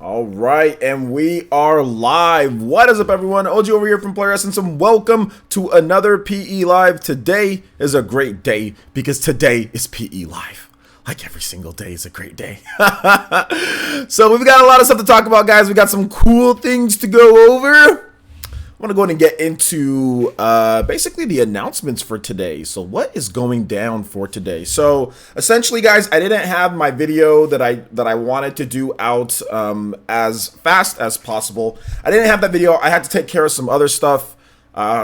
All right, and we are live. What is up, everyone? OG over here from Player Essence, and welcome to another PE Live. Today is a great day because today is PE Live. Like every single day is a great day. So we've got a lot of stuff to talk about, guys. We got some cool things to go over. I want to go ahead and get into basically the announcements for today. So what is going down for today? So essentially, guys, I didn't have my video that I wanted to do out as fast as possible. I didn't have that video. I had to take care of some other stuff.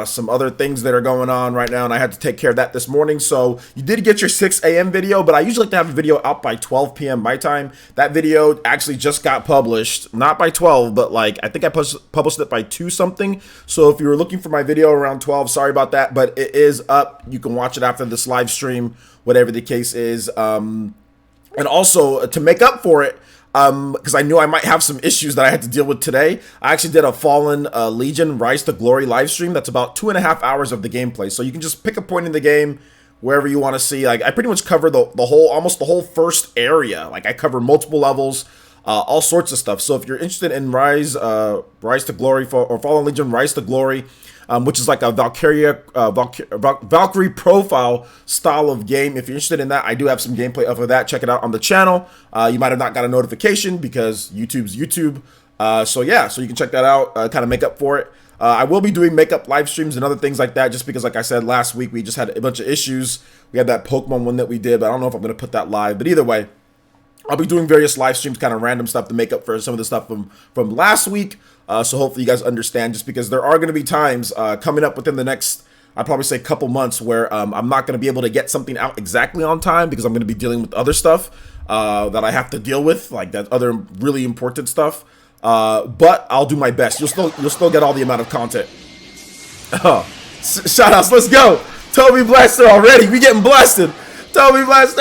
Some other things that are going on right now, and I had to take care of that this morning. So you did get your 6 a.m. video, but I usually like to have a video out by 12 p.m. my time. That video actually just got published, not by 12, but like I think I published it by 2 something. So if you were looking for my video around 12, sorry about that, but it is up. You can watch it after this live stream, whatever the case is. And also to make up for it, because I knew I might have some issues that I had to deal with today, I actually did a Fallen Legion Rise to Glory live stream. That's about 2.5 hours of the gameplay. So you can just pick a point in the game wherever you want to see. Like I pretty much cover the whole, almost the whole first area. Like I cover multiple levels, all sorts of stuff. So if you're interested in Rise to Glory or Fallen Legion Rise to Glory, which is like a Valkyrie profile style of game. If you're interested in that, I do have some gameplay of that. Check it out on the channel. You might have not got a notification because YouTube's YouTube. So yeah, so you can check that out, kind of make up for it. I will be doing makeup live streams and other things like that just because, like I said, last week we just had a bunch of issues. We had that Pokemon one that we did, but I don't know if I'm going to put that live. But either way, I'll be doing various live streams, kind of random stuff to make up for some of the stuff from last week. So hopefully you guys understand, just because there are going to be times coming up within the next, I'd probably say couple months, where I'm not going to be able to get something out exactly on time because I'm going to be dealing with other stuff that I have to deal with, like that other really important stuff. But I'll do my best. You'll still get all the amount of content. Oh, shoutouts, let's go. Toby Blaster already. We getting blasted. Toby Blaster!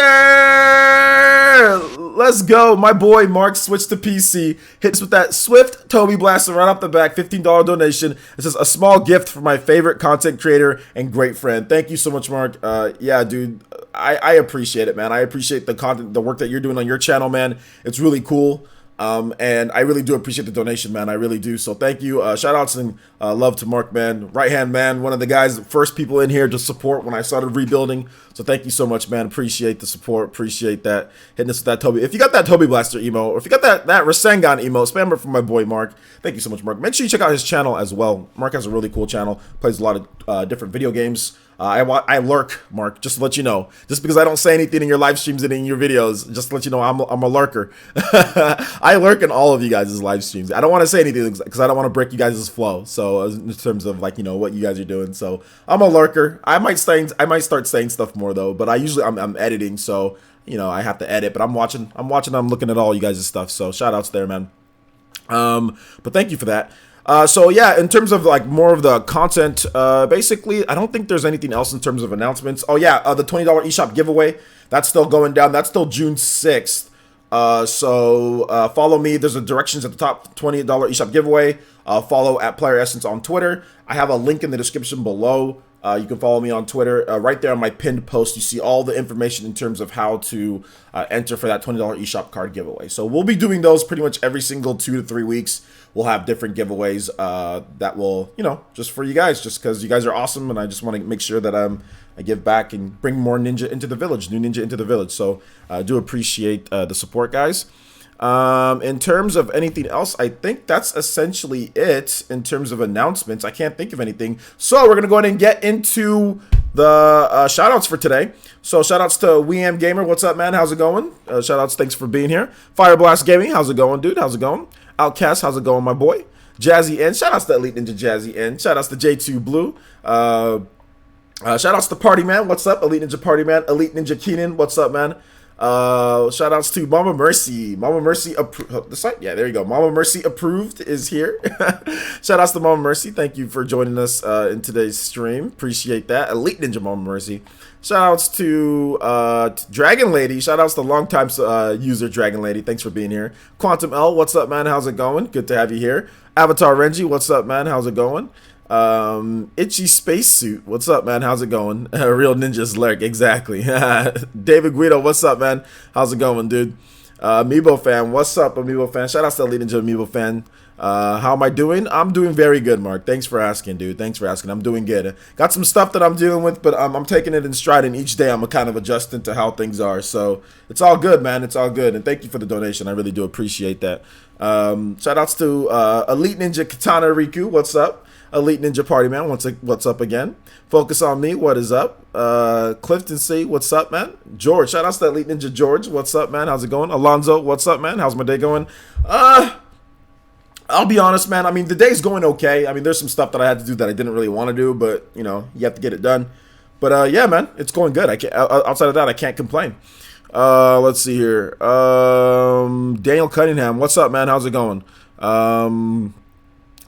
Let's go. My boy Mark switched to PC. Hits with that swift Toby Blaster right off the back. $15 donation. It says, a small gift for my favorite content creator and great friend. Thank you so much, Mark. Yeah, dude. I appreciate it, man. I appreciate the content, the work that you're doing on your channel, man. It's really cool. And I really do appreciate the donation, man. I really do. So thank you. Shout outs and love to Mark, man. Right hand man, one of the guys, first people in here to support when I started rebuilding. So thank you so much, man. Appreciate the support. Appreciate that. Hitting us with that Toby. If you got that Toby Blaster emo, or if you got that Rasengan emo, spam it for my boy Mark. Thank you so much, Mark. Make sure you check out his channel as well. Mark has a really cool channel. Plays a lot of different video games. I lurk, Mark, just to let you know. Just because I don't say anything in your live streams and in your videos, just to let you know I'm a lurker. I lurk in all of you guys' live streams. I don't want to say anything because I don't want to break you guys' flow. So in terms of, like, you know, what you guys are doing. So I'm a lurker. I might start saying stuff more though, but I'm editing, so you know I have to edit. But I'm watching. I'm looking at all you guys' stuff. So shout outs there, man. But thank you for that. So yeah, in terms of like more of the content, basically, I don't think there's anything else in terms of announcements. Oh yeah, the $20 eShop giveaway, that's still going down. That's still June 6th. So follow me. There's a directions at the top, $20 eShop giveaway. Follow at Player Essence on Twitter. I have a link in the description below. You can follow me on Twitter. Right there on my pinned post, you see all the information in terms of how to enter for that $20 eShop card giveaway. So we'll be doing those pretty much every single 2 to 3 weeks. We'll have different giveaways that will, you know, just for you guys, just because you guys are awesome, and I just want to make sure that I give back and bring more ninja into the village, new ninja into the village. So I do appreciate the support, guys. In terms of anything else, I think that's essentially it in terms of announcements. I can't think of anything. So we're going to go ahead and get into the shoutouts for today. So shoutouts to WeAm Gamer. What's up, man? How's it going? Shoutouts. Thanks for being here. Fireblast Gaming. How's it going, dude? How's it going? Outcast. How's it going, my boy? Jazzy N. Shoutouts to Elite Ninja Jazzy N. Shoutouts to J2 Blue. Shoutouts to Party Man. What's up? Elite Ninja Party Man. Elite Ninja Keenan. What's up, man? Shout outs to Mama Mercy. Mama Mercy approved. The site, yeah, there you go. Mama Mercy approved is here. Shout outs to Mama Mercy. Thank you for joining us in today's stream. Appreciate that. Elite Ninja Mama Mercy. Shout outs to Dragon Lady. Shout outs to longtime user Dragon Lady. Thanks for being here. Quantum L, what's up, man? How's it going? Good to have you here. Avatar Renji, what's up, man? How's it going? Itchy Spacesuit, what's up, man? How's it going? Real ninjas lurk, exactly. David Guido, what's up, man? How's it going, dude? Amiibo fan, what's up, Amiibo fan? Shout out to Elite Ninja Amiibo fan. How am I doing? I'm doing very good, Mark. Thanks for asking, dude. Thanks for asking. I'm doing good. Got some stuff that I'm dealing with, but I'm taking it in stride, and each day I'm kind of adjusting to how things are. So it's all good, man. It's all good. And thank you for the donation. I really do appreciate that. Shout outs to Elite Ninja Katana Riku. What's up? Elite Ninja Party Man, what's up again? Focus on Me, what is up? Clifton C, what's up, man? George, shout outs to Elite Ninja George, what's up, man? How's it going? Alonzo, what's up, man? How's my day going? I'll be honest, man. I mean, the day's going okay. I mean, there's some stuff that I had to do that I didn't really want to do, but, you know, you have to get it done. But, yeah, man, it's going good. Outside of that, I can't complain. Let's see here. Daniel Cunningham, what's up, man? How's it going?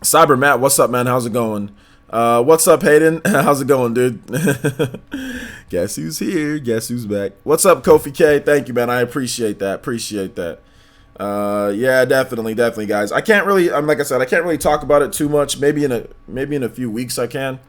Cyber Matt, what's up, man? How's it going? What's up, Hayden? How's it going, dude? Guess who's here? Guess who's back? What's up, Kofi K? Thank you, man. I appreciate that. Appreciate that. Yeah, definitely, guys. I can't really, like I said, I can't really talk about it too much. Maybe in a few weeks I can,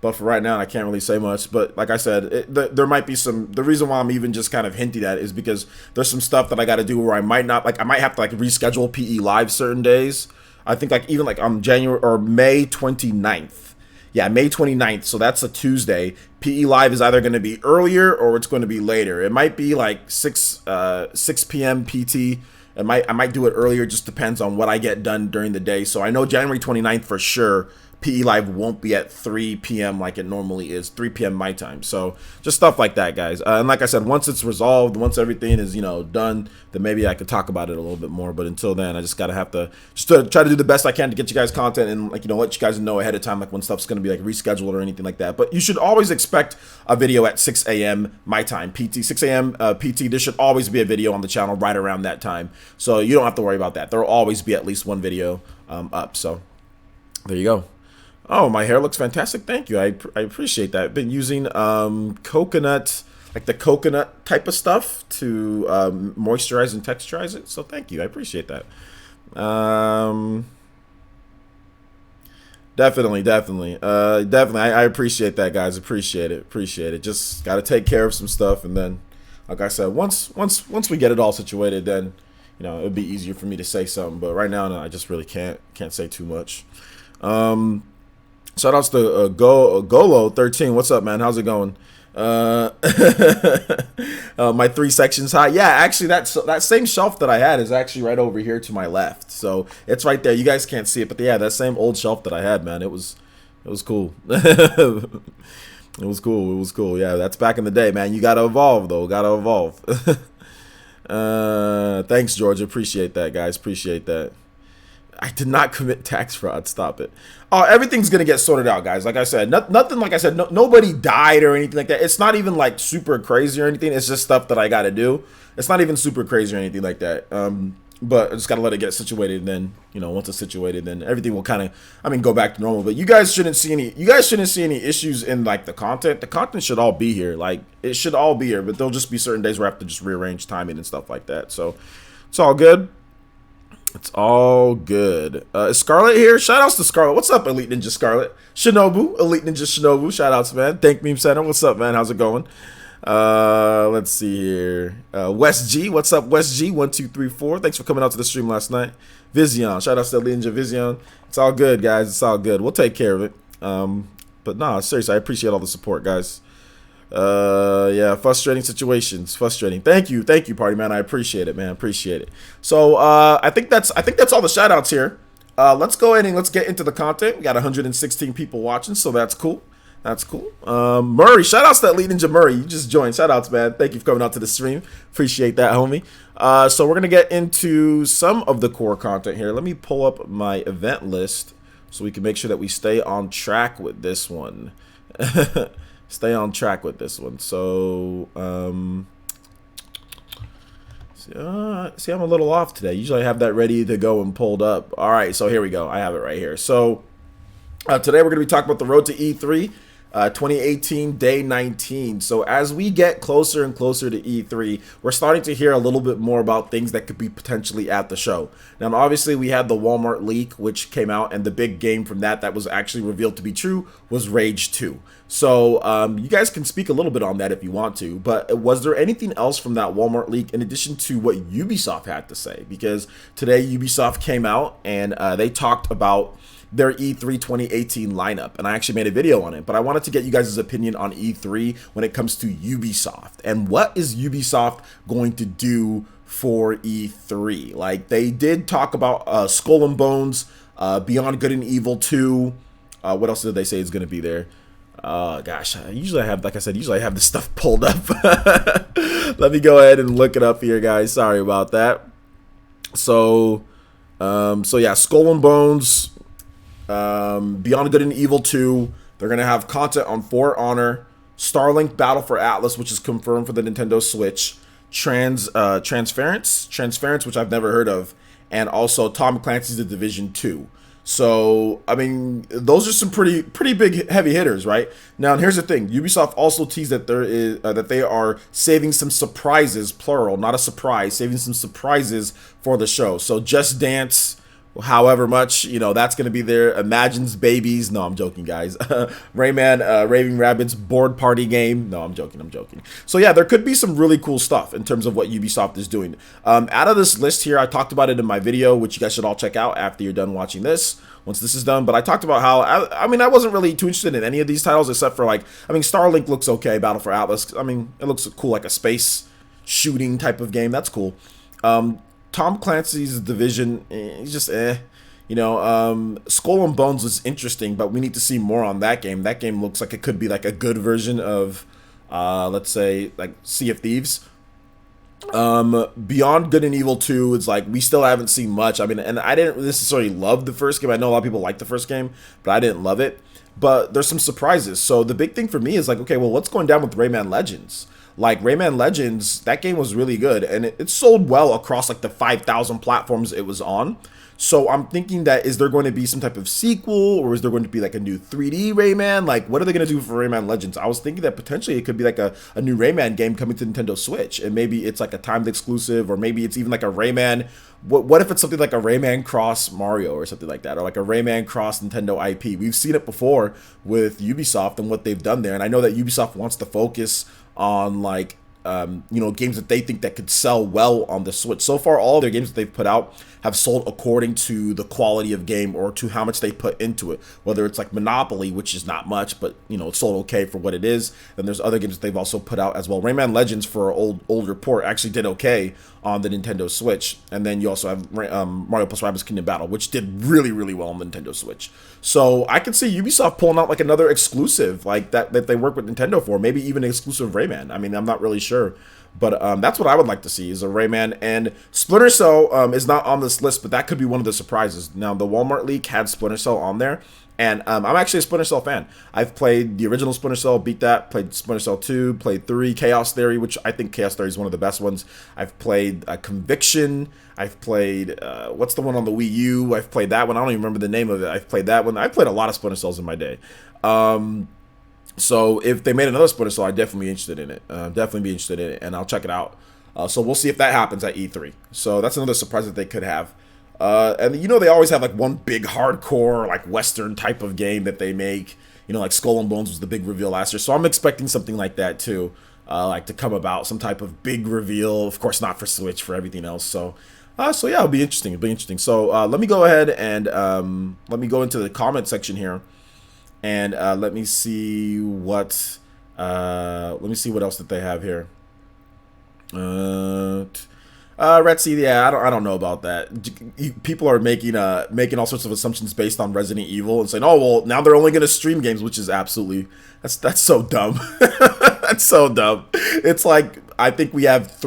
but for right now I can't really say much. But like I said, there might be some. The reason why I'm even just kind of hinting at it is because there's some stuff that I got to do where I might not, like, I might have to like reschedule PE Live certain days. I think like even like on January or May 29th. Yeah, May 29th. So that's a Tuesday. PE Live is either going to be earlier or it's going to be later. It might be like 6 p.m. PT. I might do it earlier. Just depends on what I get done during the day. So I know January 29th for sure. PE Live won't be at 3 p.m. like it normally is, 3 p.m. my time. So just stuff like that, guys. And like I said, once it's resolved, once everything is, you know, done, then maybe I could talk about it a little bit more. But until then, I just gotta have to try to do the best I can to get you guys content and, like, you know, let you guys know ahead of time, like when stuff's gonna be like rescheduled or anything like that. But you should always expect a video at 6 a.m. my time, PT 6 a.m. PT. There should always be a video on the channel right around that time, so you don't have to worry about that. There will always be at least one video up. So there you go. Oh, my hair looks fantastic. Thank you. I appreciate that. I've been using coconut, like the coconut type of stuff to moisturize and texturize it. So thank you. I appreciate that. Definitely. I appreciate that, guys. Appreciate it. Just got to take care of some stuff. And then, like I said, once we get it all situated, then, you know, it would be easier for me to say something. But right now, no, I just really can't say too much. Shout outs to Golo13. What's up, man? How's it going? My 3 sections high. Yeah, actually, that same shelf that I had is actually right over here to my left. So it's right there. You guys can't see it, but yeah, that same old shelf that I had, man, it was cool. It was cool. Yeah, that's back in the day, man. You gotta evolve, though. Gotta evolve. Thanks, George. Appreciate that, guys. Appreciate that. I did not commit tax fraud. Stop it. Everything's going to get sorted out, guys. Like I said, nothing, like I said, nobody died or anything like that. It's not even like super crazy or anything. It's just stuff that I got to do. It's not even super crazy or anything like that. But I just got to let it get situated. And then, you know, once it's situated, then everything will kind of, go back to normal. But you guys shouldn't see any issues in like the content. The content should all be here. Like, it should all be here. But there'll just be certain days where I have to just rearrange timing and stuff like that. So it's all good. It's all good. Is Scarlet here? Shout outs to Scarlet. What's up, Elite Ninja Scarlet? Shinobu, Elite Ninja Shinobu. Shout outs, man. Thank Meme Center. What's up, man? How's it going? Let's see here. West G. What's up, West G? 1, 2, 3, 4. Thanks for coming out to the stream last night. Vision. Shout outs to Elite Ninja Vision. It's all good, guys. It's all good. We'll take care of it. But nah, seriously, I appreciate all the support, guys. Yeah, frustrating situations. Frustrating. Thank you, Party Man. I appreciate it, man. Appreciate it. So, I think that's all the shout outs here. Let's go ahead and let's get into the content. We got 116 people watching, so that's cool. That's cool. Murray, shout outs to that Elite Ninja Murray. You just joined. Shout outs, man. Thank you for coming out to the stream. Appreciate that, homie. So we're gonna get into some of the core content here. Let me pull up my event list so we can make sure that we stay on track with this one. Stay on track with this one. So, see, I'm a little off today. Usually I have that ready to go and pulled up. All right, so here we go. I have it right here. So, today we're going to be talking about the road to E3. 2018 day 19. So as we get closer and closer to E3, we're starting to hear a little bit more about things that could be potentially at the show. Now, obviously, we had the Walmart leak, which came out, and the big game from that was actually revealed to be true was Rage 2. So you guys can speak a little bit on that if you want to, but was there anything else from that Walmart leak in addition to what Ubisoft had to say? Because today Ubisoft came out and they talked about their E3 2018 lineup, and I actually made a video on it, but I wanted to get you guys' opinion on E3 when it comes to Ubisoft, and what is Ubisoft going to do for E3? Like, they did talk about Skull and Bones, Beyond Good and Evil 2, what else did they say is going to be there? Gosh, usually I have this stuff pulled up. Let me go ahead and look it up here, guys. Sorry about that. So yeah, Skull and Bones, Beyond Good and Evil 2. They're going to have content on For Honor, Starlink Battle for Atlas, which is confirmed for the Nintendo Switch, Transference, which I've never heard of, and also Tom Clancy's The Division 2. So, I mean, those are some pretty big heavy hitters, right? Now, and here's the thing. Ubisoft also teased that that they are saving some surprises, plural, not a surprise, saving some surprises for the show. So, Just Dance, however much, that's going to be there. Imagine's Babies. No, I'm joking, guys. Rayman, Raving Rabbids board party game. No, I'm joking. So yeah, there could be some really cool stuff in terms of what Ubisoft is doing. Out of this list here, I talked about it in my video, which you guys should all check out after you're done watching this, once this is done. But I talked about how, I mean, I wasn't really too interested in any of these titles except for, like, I mean, Starlink looks okay. Battle for Atlas, I mean, it looks cool, like a space shooting type of game. That's cool. Tom Clancy's Division, he's just Skull and Bones was interesting, but we need to see more on that game. That game looks like it could be like a good version of, let's say, like Sea of Thieves. Beyond Good and Evil 2 is like, we still haven't seen much. I mean, and I didn't necessarily love the first game. I know a lot of people like the first game, but I didn't love it. But there's some surprises. So the big thing for me is like, okay, well, what's going down with Rayman Legends? Like, Rayman Legends, that game was really good, and it sold well across like the 5,000 platforms it was on. So I'm thinking that, is there going to be some type of sequel, or is there going to be like a new 3D Rayman? Like, what are they going to do for Rayman Legends? I was thinking that potentially it could be like a new Rayman game coming to Nintendo Switch, and maybe it's like a timed exclusive, or maybe it's even like a Rayman. What if it's something like a Rayman Cross Mario or something like that, or like a Rayman Cross Nintendo IP? We've seen it before with Ubisoft and what they've done there, and I know that Ubisoft wants to focus on like games that they think that could sell well on the Switch. So far, all their games that they've put out have sold according to the quality of game or to how much they put into it. Whether it's like Monopoly, which is not much, but it's sold okay for what it is. Then there's other games that they've also put out as well. Rayman Legends, for an old report, actually did okay on the Nintendo Switch. And then you also have Mario plus Rabbids Kingdom Battle, which did really, really well on the Nintendo Switch. So I could see Ubisoft pulling out like another exclusive like that they work with Nintendo for, maybe even an exclusive Rayman. I mean, I'm not really sure. But that's what I would like to see, is a Rayman. And Splinter Cell is not on this list, but that could be one of the surprises. Now, the Walmart leak had Splinter Cell on there, and I'm actually a Splinter Cell fan. I've played the original Splinter Cell, beat that, played Splinter Cell 2, played 3, Chaos Theory, which I think Chaos Theory is one of the best ones. I've played Conviction. I've played, what's the one on the Wii U? I've played that one. I don't even remember the name of it. I've played that one. I've played a lot of Splinter Cells in my day. So if they made another Splinter Cell, I'd definitely be interested in it. And I'll check it out. So we'll see if that happens at E3. So that's another surprise that they could have. And they always have like one big hardcore, like Western type of game that they make. Like Skull and Bones was the big reveal last year. So I'm expecting something like that too, like to come about, some type of big reveal. Of course, not for Switch, for everything else. So yeah, it'll be interesting. So let me go ahead and let me go into the comment section here. And let me see what else that they have here. Retsy, yeah, I don't know about that. People are making all sorts of assumptions based on Resident Evil and saying, oh well, now they're only going to stream games, which is absolutely that's so dumb. That's so dumb. It's like I think we have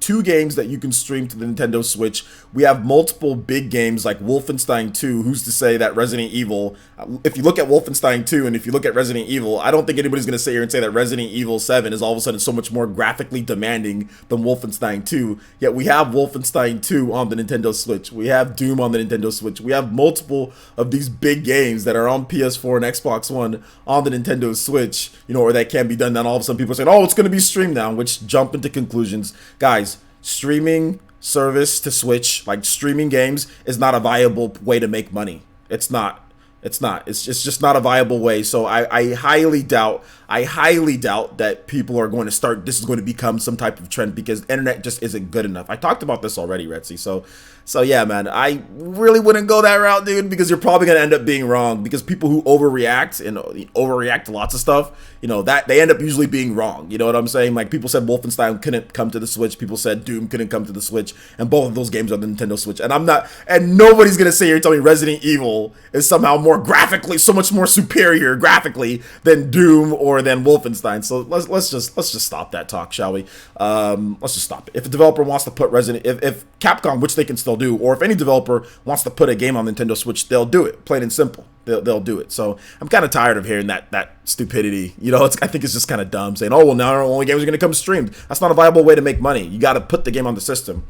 two games that you can stream to the Nintendo Switch. We have multiple big games like Wolfenstein 2. Who's to say that Resident Evil, if you look at Wolfenstein 2 and if you look at Resident Evil, I don't think anybody's going to sit here and say that Resident Evil 7 is all of a sudden so much more graphically demanding than Wolfenstein 2. Yet we have Wolfenstein 2 on the Nintendo Switch. We have Doom on the Nintendo Switch. We have multiple of these big games that are on PS4 and Xbox One on the Nintendo Switch, or that can be done. Then all of a sudden people are saying, oh, it's going to be streamed now, which jump into conclusions. Guys, streaming service to Switch, like streaming games, is not a viable way to make money. It's not. It's just not a viable way. So I highly doubt that people are going to start. This is going to become some type of trend because the internet just isn't good enough. I talked about this already, Retsy. So yeah, man, I really wouldn't go that route, dude, because you're probably going to end up being wrong because people who overreact to lots of stuff, that they end up usually being wrong. You know what I'm saying? Like people said Wolfenstein couldn't come to the Switch. People said Doom couldn't come to the Switch, and both of those games are on the Nintendo Switch. And nobody's going to sit here and tell me Resident Evil is somehow more graphically, so much more superior graphically than Doom or than Wolfenstein. So let's just stop that talk, shall we? Let's just stop it. If a developer wants to put if Capcom, which they can still do, or if any developer wants to put a game on Nintendo Switch, they'll do it. Plain and simple. They'll do it. So I'm kind of tired of hearing that stupidity. I think it's just kind of dumb saying, oh, well, now our only games are going to come streamed. That's not a viable way to make money. You got to put the game on the system.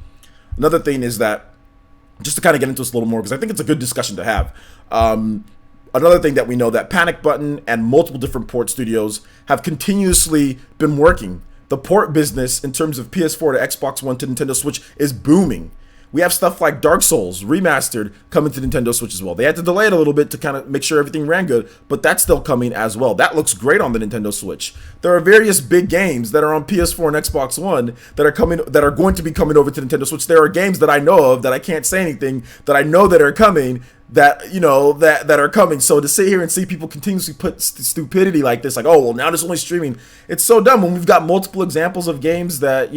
Another thing is that, just to kind of get into this a little more, because I think it's a good discussion to have. Another thing that we know, that Panic Button and multiple different port studios have continuously been working. The port business in terms of PS4 to Xbox One to Nintendo Switch is booming. We have stuff like Dark Souls Remastered coming to Nintendo Switch as well. They had to delay it a little bit to kind of make sure everything ran good, but that's still coming as well. That looks great on the Nintendo Switch. There are various big games that are on PS4 and Xbox One that are going to be coming over to Nintendo Switch. There are games that I know of that I can't say anything that I know that are coming that are coming. So to sit here and see people continuously put stupidity like this, like, oh, well, now there's only streaming, it's so dumb when we've got multiple examples of games that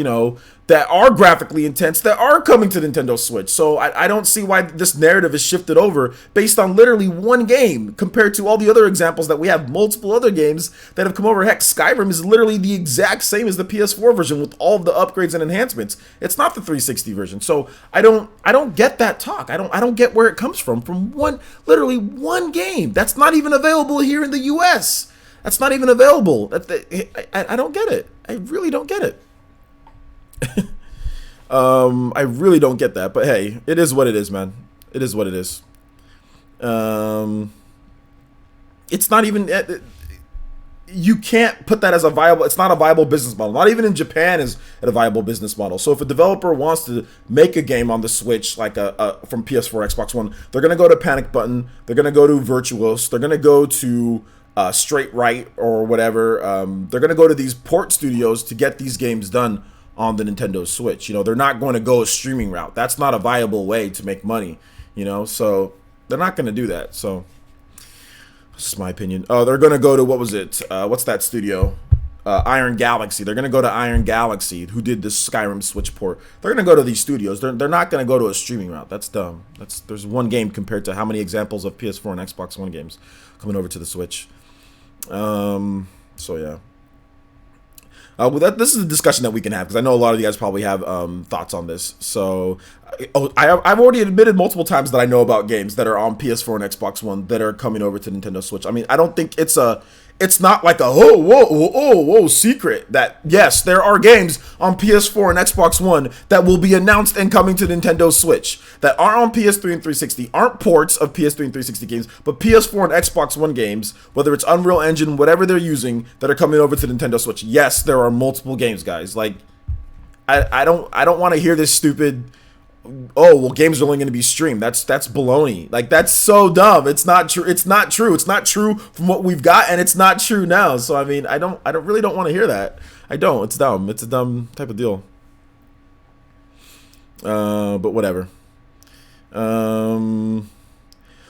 that are graphically intense that are coming to Nintendo Switch. So I don't see why this narrative is shifted over based on literally one game compared to all the other examples that we have multiple other games that have come over. Heck, Skyrim is literally the exact same as the PS4 version with all of the upgrades and enhancements. It's not the 360 version. So I don't get that talk. I don't get where it comes from literally one game that's not even available here in the US. That's not even available. I don't get it. I really don't get it. I really don't get that, but hey, it is what it is, man. It is what it is. It's not even, you can't put that as it's not a viable business model. Not even in Japan is it a viable business model. So if a developer wants to make a game on the Switch, like from PS4, Xbox One, they're going to go to Panic Button, they're going to go to Virtuos, they're going to go to Straight Right or whatever. They're going to go to these port studios to get these games done on the Nintendo Switch. They're not going to go a streaming route. That's not a viable way to make money, so they're not going to do that. So this is my opinion. They're going to go to, what's that studio? Iron Galaxy. They're going to go to Iron Galaxy, who did this Skyrim Switch port. They're going to go to these studios. They're not going to go to a streaming route. That's dumb. There's one game compared to how many examples of PS4 and Xbox One games coming over to the Switch. So yeah. This is a discussion that we can have because I know a lot of you guys probably have thoughts on this. So I've already admitted multiple times that I know about games that are on PS4 and Xbox One that are coming over to Nintendo Switch. I mean, I don't think it's not like a whoa secret that yes, there are games on PS4 and Xbox One that will be announced and coming to Nintendo Switch that are on PS3 and 360, aren't ports of PS3 and 360 games, but PS4 and Xbox One games, whether it's Unreal Engine, whatever they're using, that are coming over to Nintendo Switch. Yes, there are multiple games, guys. Like I don't want to hear this stupid, oh, well, games are only going to be streamed. That's baloney. Like, that's so dumb. It's not true. It's not true. It's not true from what we've got, and it's not true now. So I mean, I really don't want to hear that. I don't. It's dumb. It's a dumb type of deal. But whatever.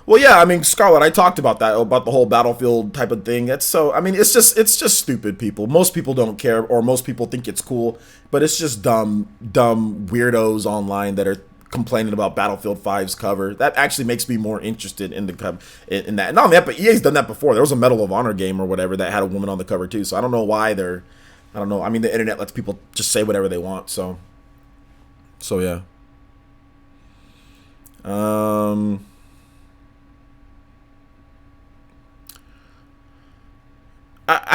Well, yeah, I mean, Scarlett, I talked about that, about the whole Battlefield type of thing. It's so, I mean, it's just stupid, people. Most people don't care, or most people think it's cool, but it's just dumb weirdos online that are complaining about Battlefield 5's cover. That actually makes me more interested in that. Not only that, but EA's done that before. There was a Medal of Honor game or whatever that had a woman on the cover too, so I don't know why they're I don't know. I mean, the internet lets people just say whatever they want. So yeah. I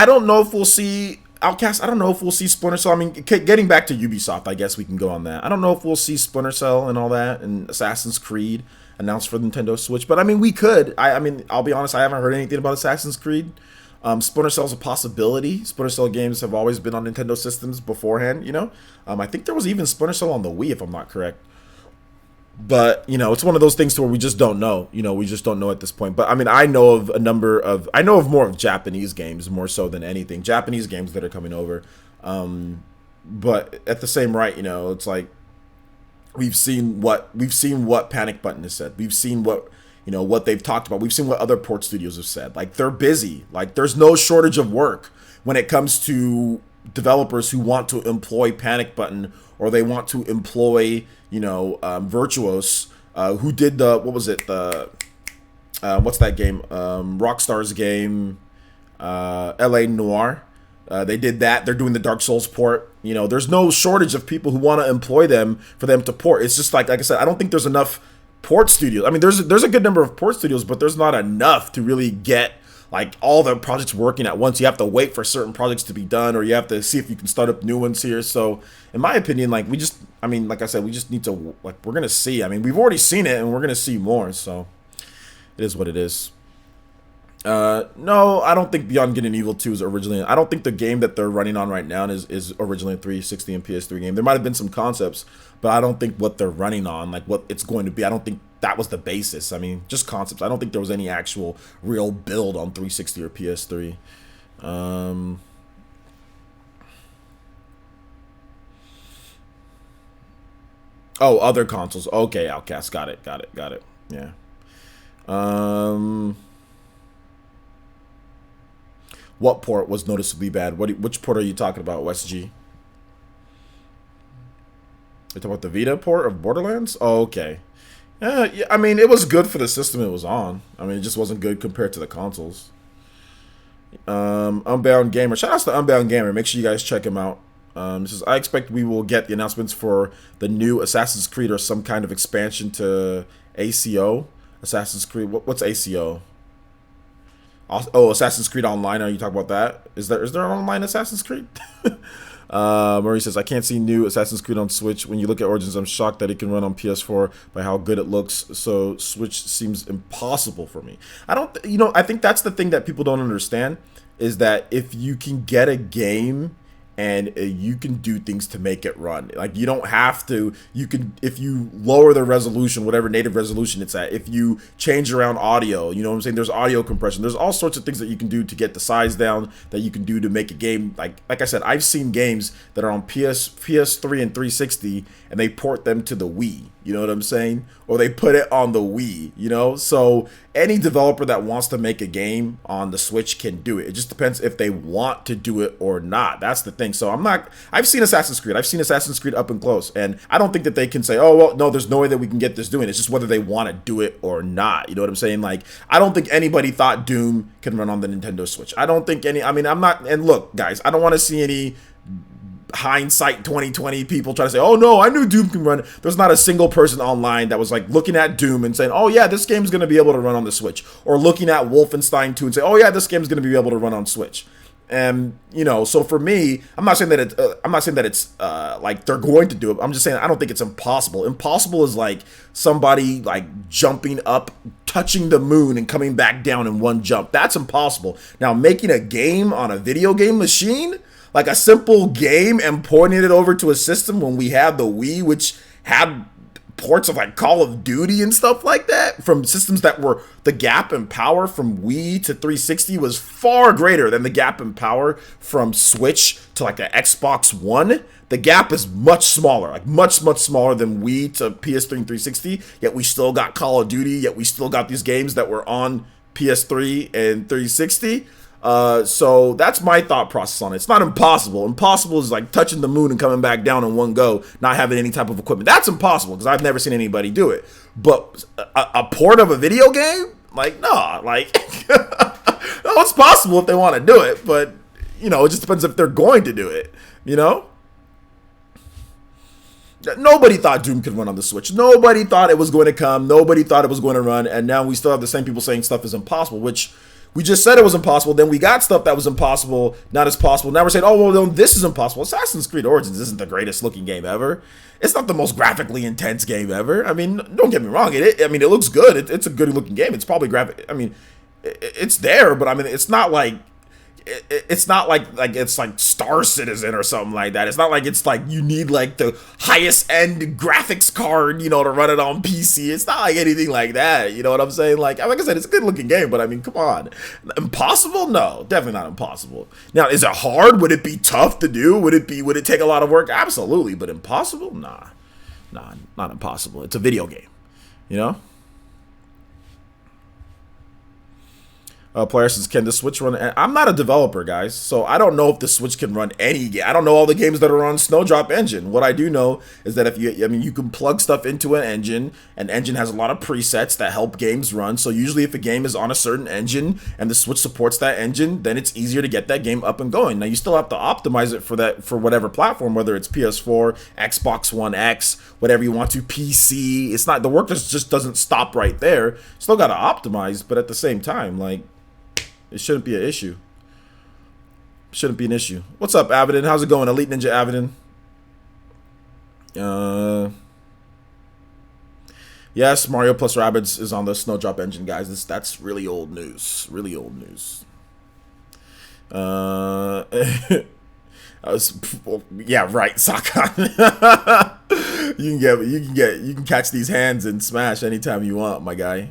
don't know if we'll see Outcast. I don't know if we'll see Splinter Cell. I mean, getting back to Ubisoft, I guess we can go on that. I don't know if we'll see Splinter Cell and all that and Assassin's Creed announced for the Nintendo Switch, but I mean, we could. I mean, I'll be honest, I haven't heard anything about Assassin's Creed. Splinter Cell's a possibility. Splinter Cell games have always been on Nintendo systems beforehand, you know? I think there was even Splinter Cell on the Wii, if I'm not correct. But, you know, it's one of those things to where we just don't know. You know, we just don't know at this point. But, I mean, I know of more of Japanese games more so than anything. Japanese games that are coming over. But at the same right, you know, it's like we've seen what Panic Button has said. We've seen what they've talked about. We've seen what other port studios have said. Like, they're busy. Like, there's no shortage of work when it comes to developers who want to employ Panic Button or they want to employ, Virtuos, who did what's that game? Rockstar's game, LA Noire. They did that. They're doing the Dark Souls port. You know, there's no shortage of people who want to employ them for them to port. It's just like I said, I don't think there's enough port studios. I mean, there's a good number of port studios, but there's not enough to really get like all the projects working at once. You have to wait for certain projects to be done, or you have to see if you can start up new ones here. So, in my opinion, like like I said, we just need to we're gonna see. I mean, we've already seen it, and we're gonna see more. So, it is what it is. No, I don't think Beyond Good and Evil 2 is originally. I don't think the game that they're running on right now is originally a 360 and PS3 game. There might have been some concepts, but I don't think what they're running on, like what it's going to be, I don't think that was the basis. I mean, just concepts. I don't think there was any actual real build on 360 or PS3. Oh, other consoles. Okay, Outcast. Got it. Yeah. What port was noticeably bad? Which port are you talking about, West G? You talking about the Vita port of Borderlands? Oh, okay. Yeah, I mean, it was good for the system it was on. I mean, it just wasn't good compared to the consoles. Unbound Gamer. Shout out to Unbound Gamer. Make sure you guys check him out. This is, I expect we will get the announcements for the new Assassin's Creed or some kind of expansion to ACO. Assassin's Creed. What's ACO? Oh, Assassin's Creed Online. Are you talking about that? Is there an online Assassin's Creed? Murray says, I can't see new Assassin's Creed on Switch. When you look at Origins, I'm shocked that it can run on PS4 by how good it looks. So Switch seems impossible for me. I think that's the thing that people don't understand is that if you can get a game and you can do things to make it run. Like, you don't have to, if you lower the resolution, whatever native resolution it's at, if you change around audio, you know what I'm saying? There's audio compression. There's all sorts of things that you can do to get the size down, that you can do to make a game. Like I said, I've seen games that are on PS3 and 360 and they port them to the Wii. You know what I'm saying? Or they put it on the Wii, you know? So any developer that wants to make a game on the Switch can do it. It just depends if they want to do it or not. That's the thing. So I've seen Assassin's Creed. I've seen Assassin's Creed up and close. And I don't think that they can say, oh, well, no, there's no way that we can get this doing. It's just whether they want to do it or not. You know what I'm saying? Like, I don't think anybody thought Doom can run on the Nintendo Switch. I don't think I'm not, and look, guys, I don't want to see any hindsight 2020 people try to say, oh no, I knew Doom can run. There's not a single person online that was like looking at Doom and saying, oh yeah, this game's going to be able to run on the Switch, or looking at Wolfenstein 2 and say, oh yeah, this game's going to be able to run on Switch. And so for me, I'm not saying that it's like they're going to do it. I'm just saying I don't think it's impossible. Impossible is like somebody like jumping up, touching the moon and coming back down in one jump. That's impossible. Now, making a game on a video game machine, like a simple game, and porting it over to a system when we had the Wii, which had ports of like Call of Duty and stuff like that from systems that were, the gap in power from Wii to 360 was far greater than the gap in power from Switch to like the Xbox One. The gap is much smaller, like much smaller than Wii to PS3 and 360, yet we still got Call of Duty, yet we still got these games that were on PS3 and 360. So that's my thought process on it. It's not impossible. Impossible is like touching the moon and coming back down in one go, not having any type of equipment. That's impossible because I've never seen anybody do it. But a port of a video game? Like, no, like, no, it's possible if they want to do it, but you know, it just depends if they're going to do it, you know? Nobody thought Doom could run on the Switch. Nobody thought it was going to come. Nobody thought it was going to run. And now we still have the same people saying stuff is impossible, which we just said it was impossible. Then we got stuff that was impossible, not as possible. Now we're saying, oh, well, no, this is impossible. Assassin's Creed Origins isn't the greatest looking game ever. It's not the most graphically intense game ever. I mean, don't get me wrong. It looks good. It's a good looking game. It's probably graphic. I mean, it's there, but I mean, it's not like it's not like it's like Star Citizen or something like that. It's not like it's like you need like the highest end graphics card, you know, to run it on PC. It's not like anything like that. You know what I'm saying? Like I said, it's a good looking game, but I mean, come on. Impossible? No, definitely not impossible. Now, is it hard? Would it be tough to do? Would it take a lot of work? Absolutely. But impossible? Nah, not impossible. It's a video game, you know? Player says, can the Switch run? I'm not a developer, guys, so I don't know if the Switch can run any game. I don't know all the games that are on Snowdrop Engine. What I do know is that if you can plug stuff into an engine has a lot of presets that help games run. So usually if a game is on a certain engine and the Switch supports that engine, then it's easier to get that game up and going. Now you still have to optimize it for whatever platform, whether it's PS4, Xbox One X, whatever you want to, PC. It's not, the work just doesn't stop right there. Still got to optimize, but at the same time, like, it shouldn't be an issue. Shouldn't be an issue. What's up, Avidin? How's it going, Elite Ninja Avidin? Yes, Mario plus Rabbids is on the Snowdrop Engine, guys. That's really old news. Really old news. Yeah, right, Sakan. you can catch these hands and smash anytime you want, my guy.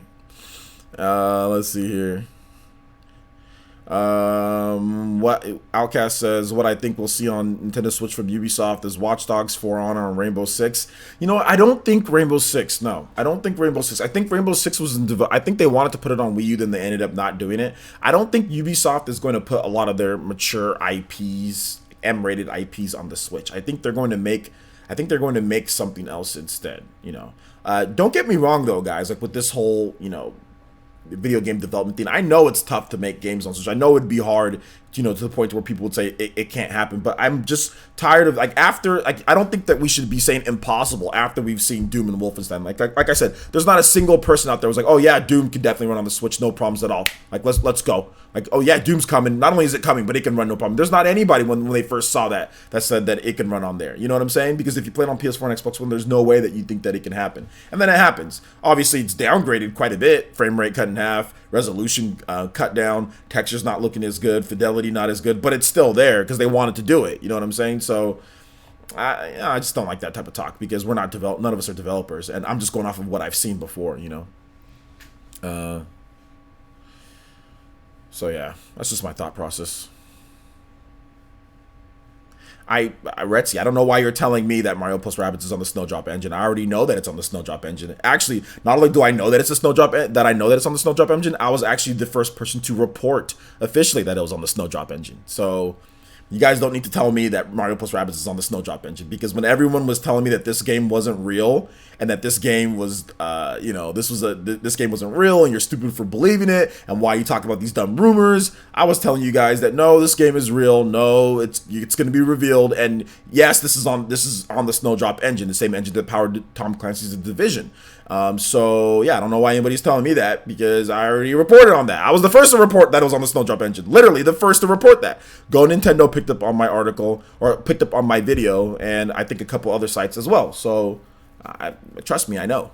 Let's see here. What Outcast says, what I think we'll see on Nintendo Switch from Ubisoft is Watch Dogs, For Honor, and Rainbow Six. You know, I don't think Rainbow Six. No, I don't think Rainbow Six. I think Rainbow Six was in I think they wanted to put it on Wii U, then they ended up not doing it. I don't think Ubisoft is going to put a lot of their mature IPs, M-rated IPs, on the Switch. I think they're going to make something else instead. You know, don't get me wrong though, guys. Like with this whole, you know, video game development thing, I know it's tough to make games on Switch. I know it'd be hard, you know, to the point where people would say it can't happen. But I'm just tired of, I don't think that we should be saying impossible after we've seen Doom and Wolfenstein. Like I said, there's not a single person out there who's like, oh yeah, Doom can definitely run on the Switch, no problems at all. Like let's go. Like, oh yeah, Doom's coming. Not only is it coming, but it can run no problem. There's not anybody when they first saw that said that it can run on there. You know what I'm saying? Because if you play it on PS4 and Xbox One, there's no way that you think that it can happen. And then it happens. Obviously, it's downgraded quite a bit. Frame rate cut in half. Resolution cut down. Texture's not looking as good. Fidelity not as good. But it's still there because they wanted to do it. You know what I'm saying? So I just don't like that type of talk because we're not none of us are developers, and I'm just going off of what I've seen before. You know. So yeah, that's just my thought process. Retzi, I don't know why you're telling me that Mario plus Rabbids is on the Snowdrop Engine. I already know that it's on the Snowdrop Engine. Actually, not only do I know that it's a Snowdrop, that I know that it's on the Snowdrop Engine, I was actually the first person to report officially that it was on the Snowdrop Engine. So you guys don't need to tell me that Mario plus Rabbids is on the Snowdrop Engine, because when everyone was telling me that this game wasn't real and that this game was, you know, this game wasn't real and you're stupid for believing it and why you talk about these dumb rumors, I was telling you guys that no, this game is real. No, it's going to be revealed, and yes, this is on the Snowdrop Engine, the same engine that powered Tom Clancy's The Division. So yeah, I don't know why anybody's telling me that, because I already reported on that. I was the first to report that it was on the Snowdrop Engine. Literally the first to report that. Go Nintendo picked up on my article, or picked up on my video, and I think a couple other sites as well. So trust me, I know.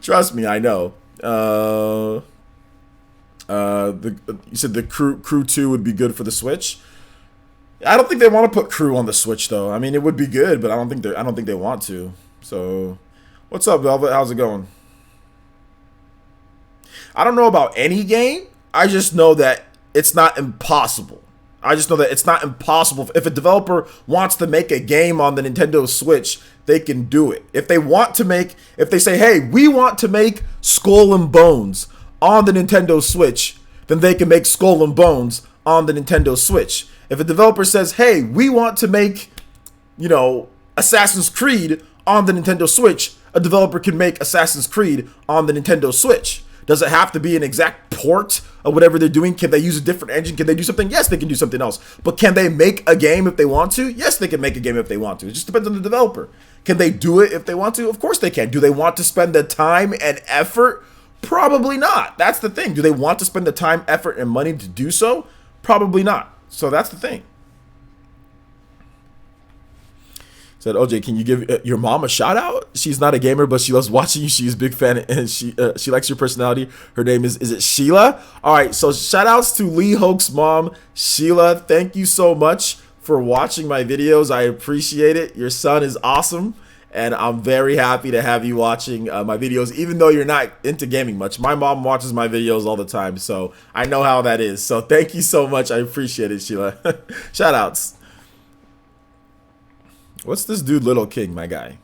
Trust me, I know. You said the Crew 2 would be good for the Switch. I don't think they want to put Crew on the Switch though. I mean, it would be good, but I don't think they want to. So, what's up, Velvet? How's it going? I don't know about any game. I just know that it's not impossible. I just know that it's not impossible. If a developer wants to make a game on the Nintendo Switch, they can do it. If they say, hey, we want to make Skull and Bones on the Nintendo Switch, then they can make Skull and Bones on the Nintendo Switch. If a developer says, hey, we want to make, you know, Assassin's Creed on the Nintendo Switch, a developer can make Assassin's Creed on the Nintendo Switch. Does it have to be an exact port of whatever they're doing? Can they use a different engine? Can they do something? Yes, they can do something else. But can they make a game if they want to? Yes, they can make a game if they want to. It just depends on the developer. Can they do it if they want to? Of course they can. Do they want to spend the time and effort? Probably not. That's the thing. Do they want to spend the time, effort, and money to do so? Probably not. So that's the thing. Said, OJ, can you give your mom a shout out? She's not a gamer, but she loves watching you. She's a big fan, and she likes your personality. Her name is it Sheila? All right, so shout outs to Lee Hoke's mom, Sheila. Thank you so much for watching my videos. I appreciate it. Your son is awesome, and I'm very happy to have you watching my videos, even though you're not into gaming much. My mom watches my videos all the time, so I know how that is. So thank you so much. I appreciate it, Sheila. Shout outs. What's this dude, Little King, my guy?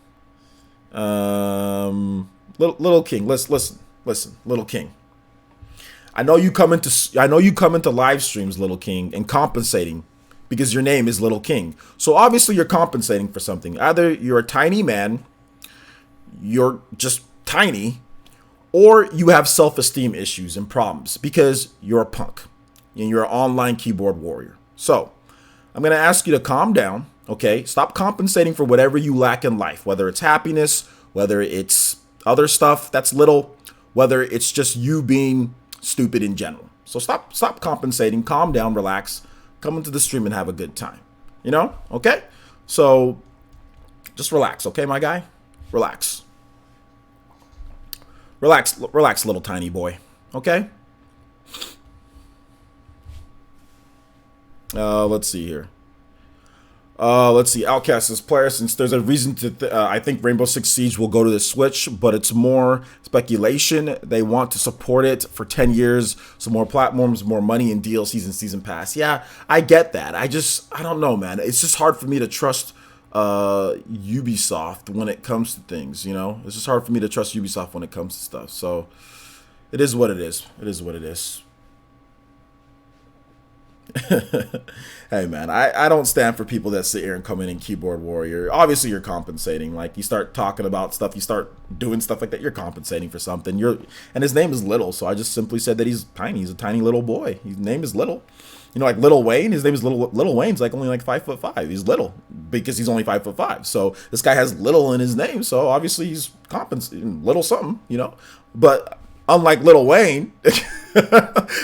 Little King. Listen, Little King. I know you come into live streams, Little King, and compensating because your name is Little King. So obviously you're compensating for something. Either you're a tiny man, you're just tiny, or you have self-esteem issues and problems because you're a punk and you're an online keyboard warrior. So I'm gonna ask you to calm down. Okay, stop compensating for whatever you lack in life, whether it's happiness, whether it's other stuff that's little, whether it's just you being stupid in general. So stop compensating, calm down, relax, come into the stream and have a good time. You know? Okay? So just relax, okay, my guy? Relax. Relax, little tiny boy. Okay? Let's see here. Let's see. Outcast says, player, since there's a reason to, I think Rainbow Six Siege will go to the Switch, but it's more speculation. They want to support it for 10 years, so more platforms, more money in DLCs and Season Pass. Yeah, I get that. I don't know, man. It's just hard for me to trust Ubisoft when it comes to things, you know? It's just hard for me to trust Ubisoft when it comes to stuff. So it is what it is. It is what it is. Hey man, I don't stand for people that sit here and come in and keyboard warrior. Obviously you're compensating. Like you start talking about stuff, you start doing stuff like that, you're compensating for something. And his name is Little, so I just simply said that he's tiny. He's a tiny little boy. His name is Little. You know, like Lil Wayne, his name is Little Wayne's like only like 5'5". He's little because he's only 5'5". So this guy has Little in his name, so obviously he's compensating little something, you know. But unlike Lil Wayne,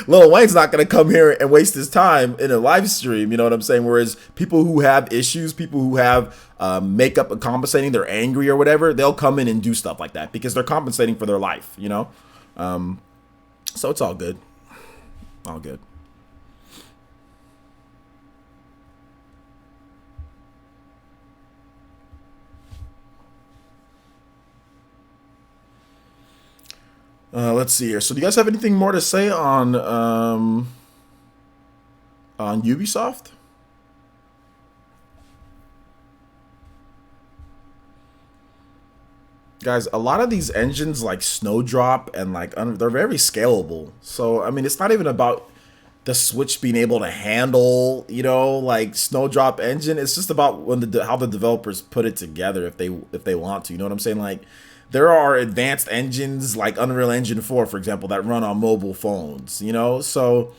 Lil Wayne's not going to come here and waste his time in a live stream, you know what I'm saying? Whereas people who have issues, people who have makeup and compensating, they're angry or whatever, they'll come in and do stuff like that because they're compensating for their life, you know? So it's all good. All good. Let's see here. So do you guys have anything more to say on Ubisoft? Guys, a lot of these engines like Snowdrop and like they're very scalable. So I mean, it's not even about the Switch being able to handle, you know, like Snowdrop engine. It's just about when how the developers put it together if they want to. You know what I'm saying? Like there are advanced engines like Unreal Engine 4, for example, that run on mobile phones, you know? So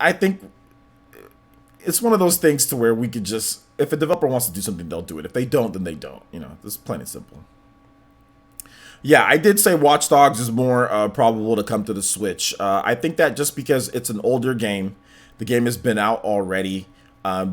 I think it's one of those things to where we could just, if a developer wants to do something, they'll do it. If they don't, then they don't, you know? It's plain and simple. Yeah, I did say Watch Dogs is more probable to come to the Switch. I think that just because it's an older game, the game has been out already.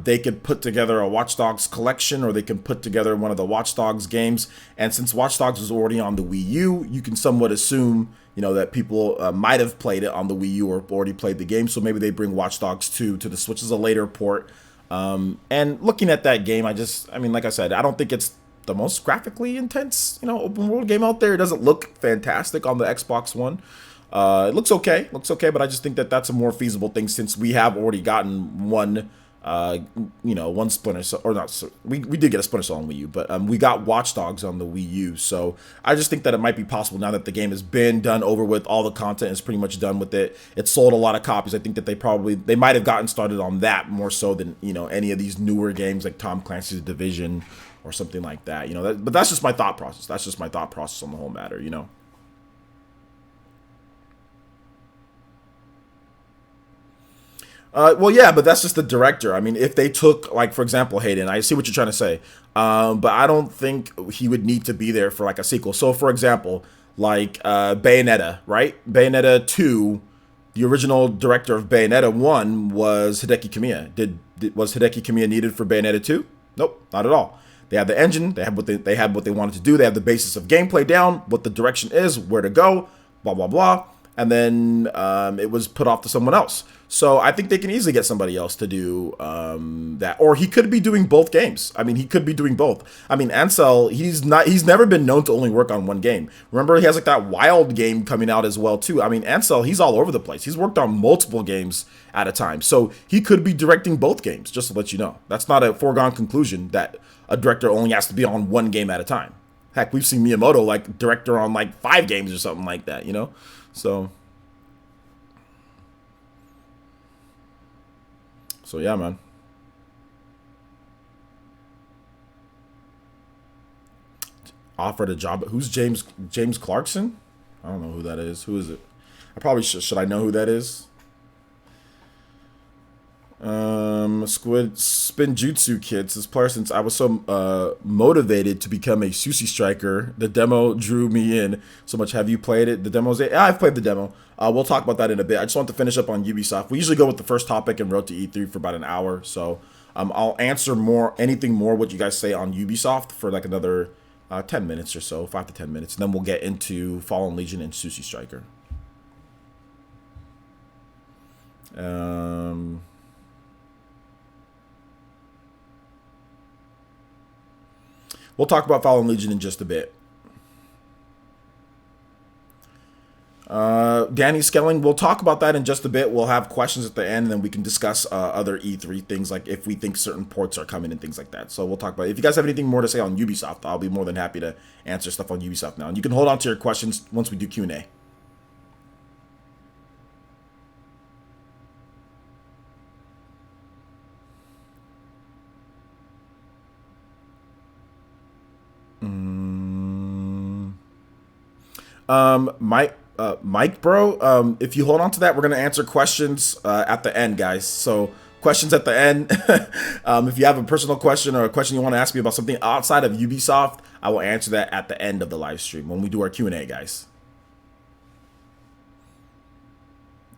They could put together a Watch Dogs collection, or they can put together one of the Watch Dogs games. And since Watch Dogs was already on the Wii U, you can somewhat assume, you know, that people might have played it on the Wii U or already played the game. So maybe they bring Watch Dogs 2 to the Switch as a later port. And looking at that game, I mean, like I said, I don't think it's the most graphically intense, you know, open world game out there. It doesn't look fantastic on the Xbox One. It looks okay, but I just think that that's a more feasible thing since we have already gotten one. You know, one Splinter Cell, or not, we did get a Splinter Cell on Wii U, but we got Watch Dogs on the Wii U, so I just think that it might be possible now that the game has been done over with, all the content is pretty much done with it, it sold a lot of copies. I think that they might have gotten started on that more so than, you know, any of these newer games like Tom Clancy's Division or something like that, you know, but that's just my thought process. That's just my thought process on the whole matter, you know. Well, yeah, but that's just the director. I mean, if they took, like, for example, Hayden, I see what you're trying to say, but I don't think he would need to be there for like a sequel. So, for example, like Bayonetta, right? Bayonetta 2, the original director of Bayonetta 1 was Hideki Kamiya. Was Hideki Kamiya needed for Bayonetta 2? Nope, not at all. They had the engine, they had what they wanted to do, they have the basis of gameplay down, what the direction is, where to go, blah blah blah, and then it was put off to someone else. So I think they can easily get somebody else to do that, or he could be doing both games. I mean, he could be doing both. I mean, Ansel, he's never been known to only work on one game. Remember, he has like that Wild game coming out as well too. I mean, Ansel, he's all over the place. He's worked on multiple games at a time, so he could be directing both games. Just to let you know, that's not a foregone conclusion that a director only has to be on one game at a time. Heck, we've seen Miyamoto like director on like 5 games or something like that, you know? So yeah, man. Offered a job. Who's James Clarkson? I don't know who that is. Who is it? I probably should I know who that is? Squid Spinjutsu Kids. This player, since I was so motivated to become a Sushi Striker, the demo drew me in so much. Have you played it? The demo's yeah, I've played the demo. We'll talk about that in a bit. I just want to finish up on Ubisoft. We usually go with the first topic and Road to E3 for about an hour. So I'll answer anything more what you guys say on Ubisoft for like another 10 minutes or so, 5 to 10 minutes. And then we'll get into Fallen Legion and Sushi Striker. We'll talk about Fallen Legion in just a bit. Danny Skelling, we'll talk about that in just a bit. We'll have questions at the end, and then we can discuss other E3 things, like if we think certain ports are coming and things like that. So we'll talk about it. If you guys have anything more to say on Ubisoft, I'll be more than happy to answer stuff on Ubisoft now. And you can hold on to your questions once we do Q&A. Mike, bro, if you hold on to that, we're going to answer questions at the end, guys. So questions at the end. If you have a personal question or a question you want to ask me about something outside of Ubisoft, I will answer that at the end of the live stream when we do our Q&A, guys.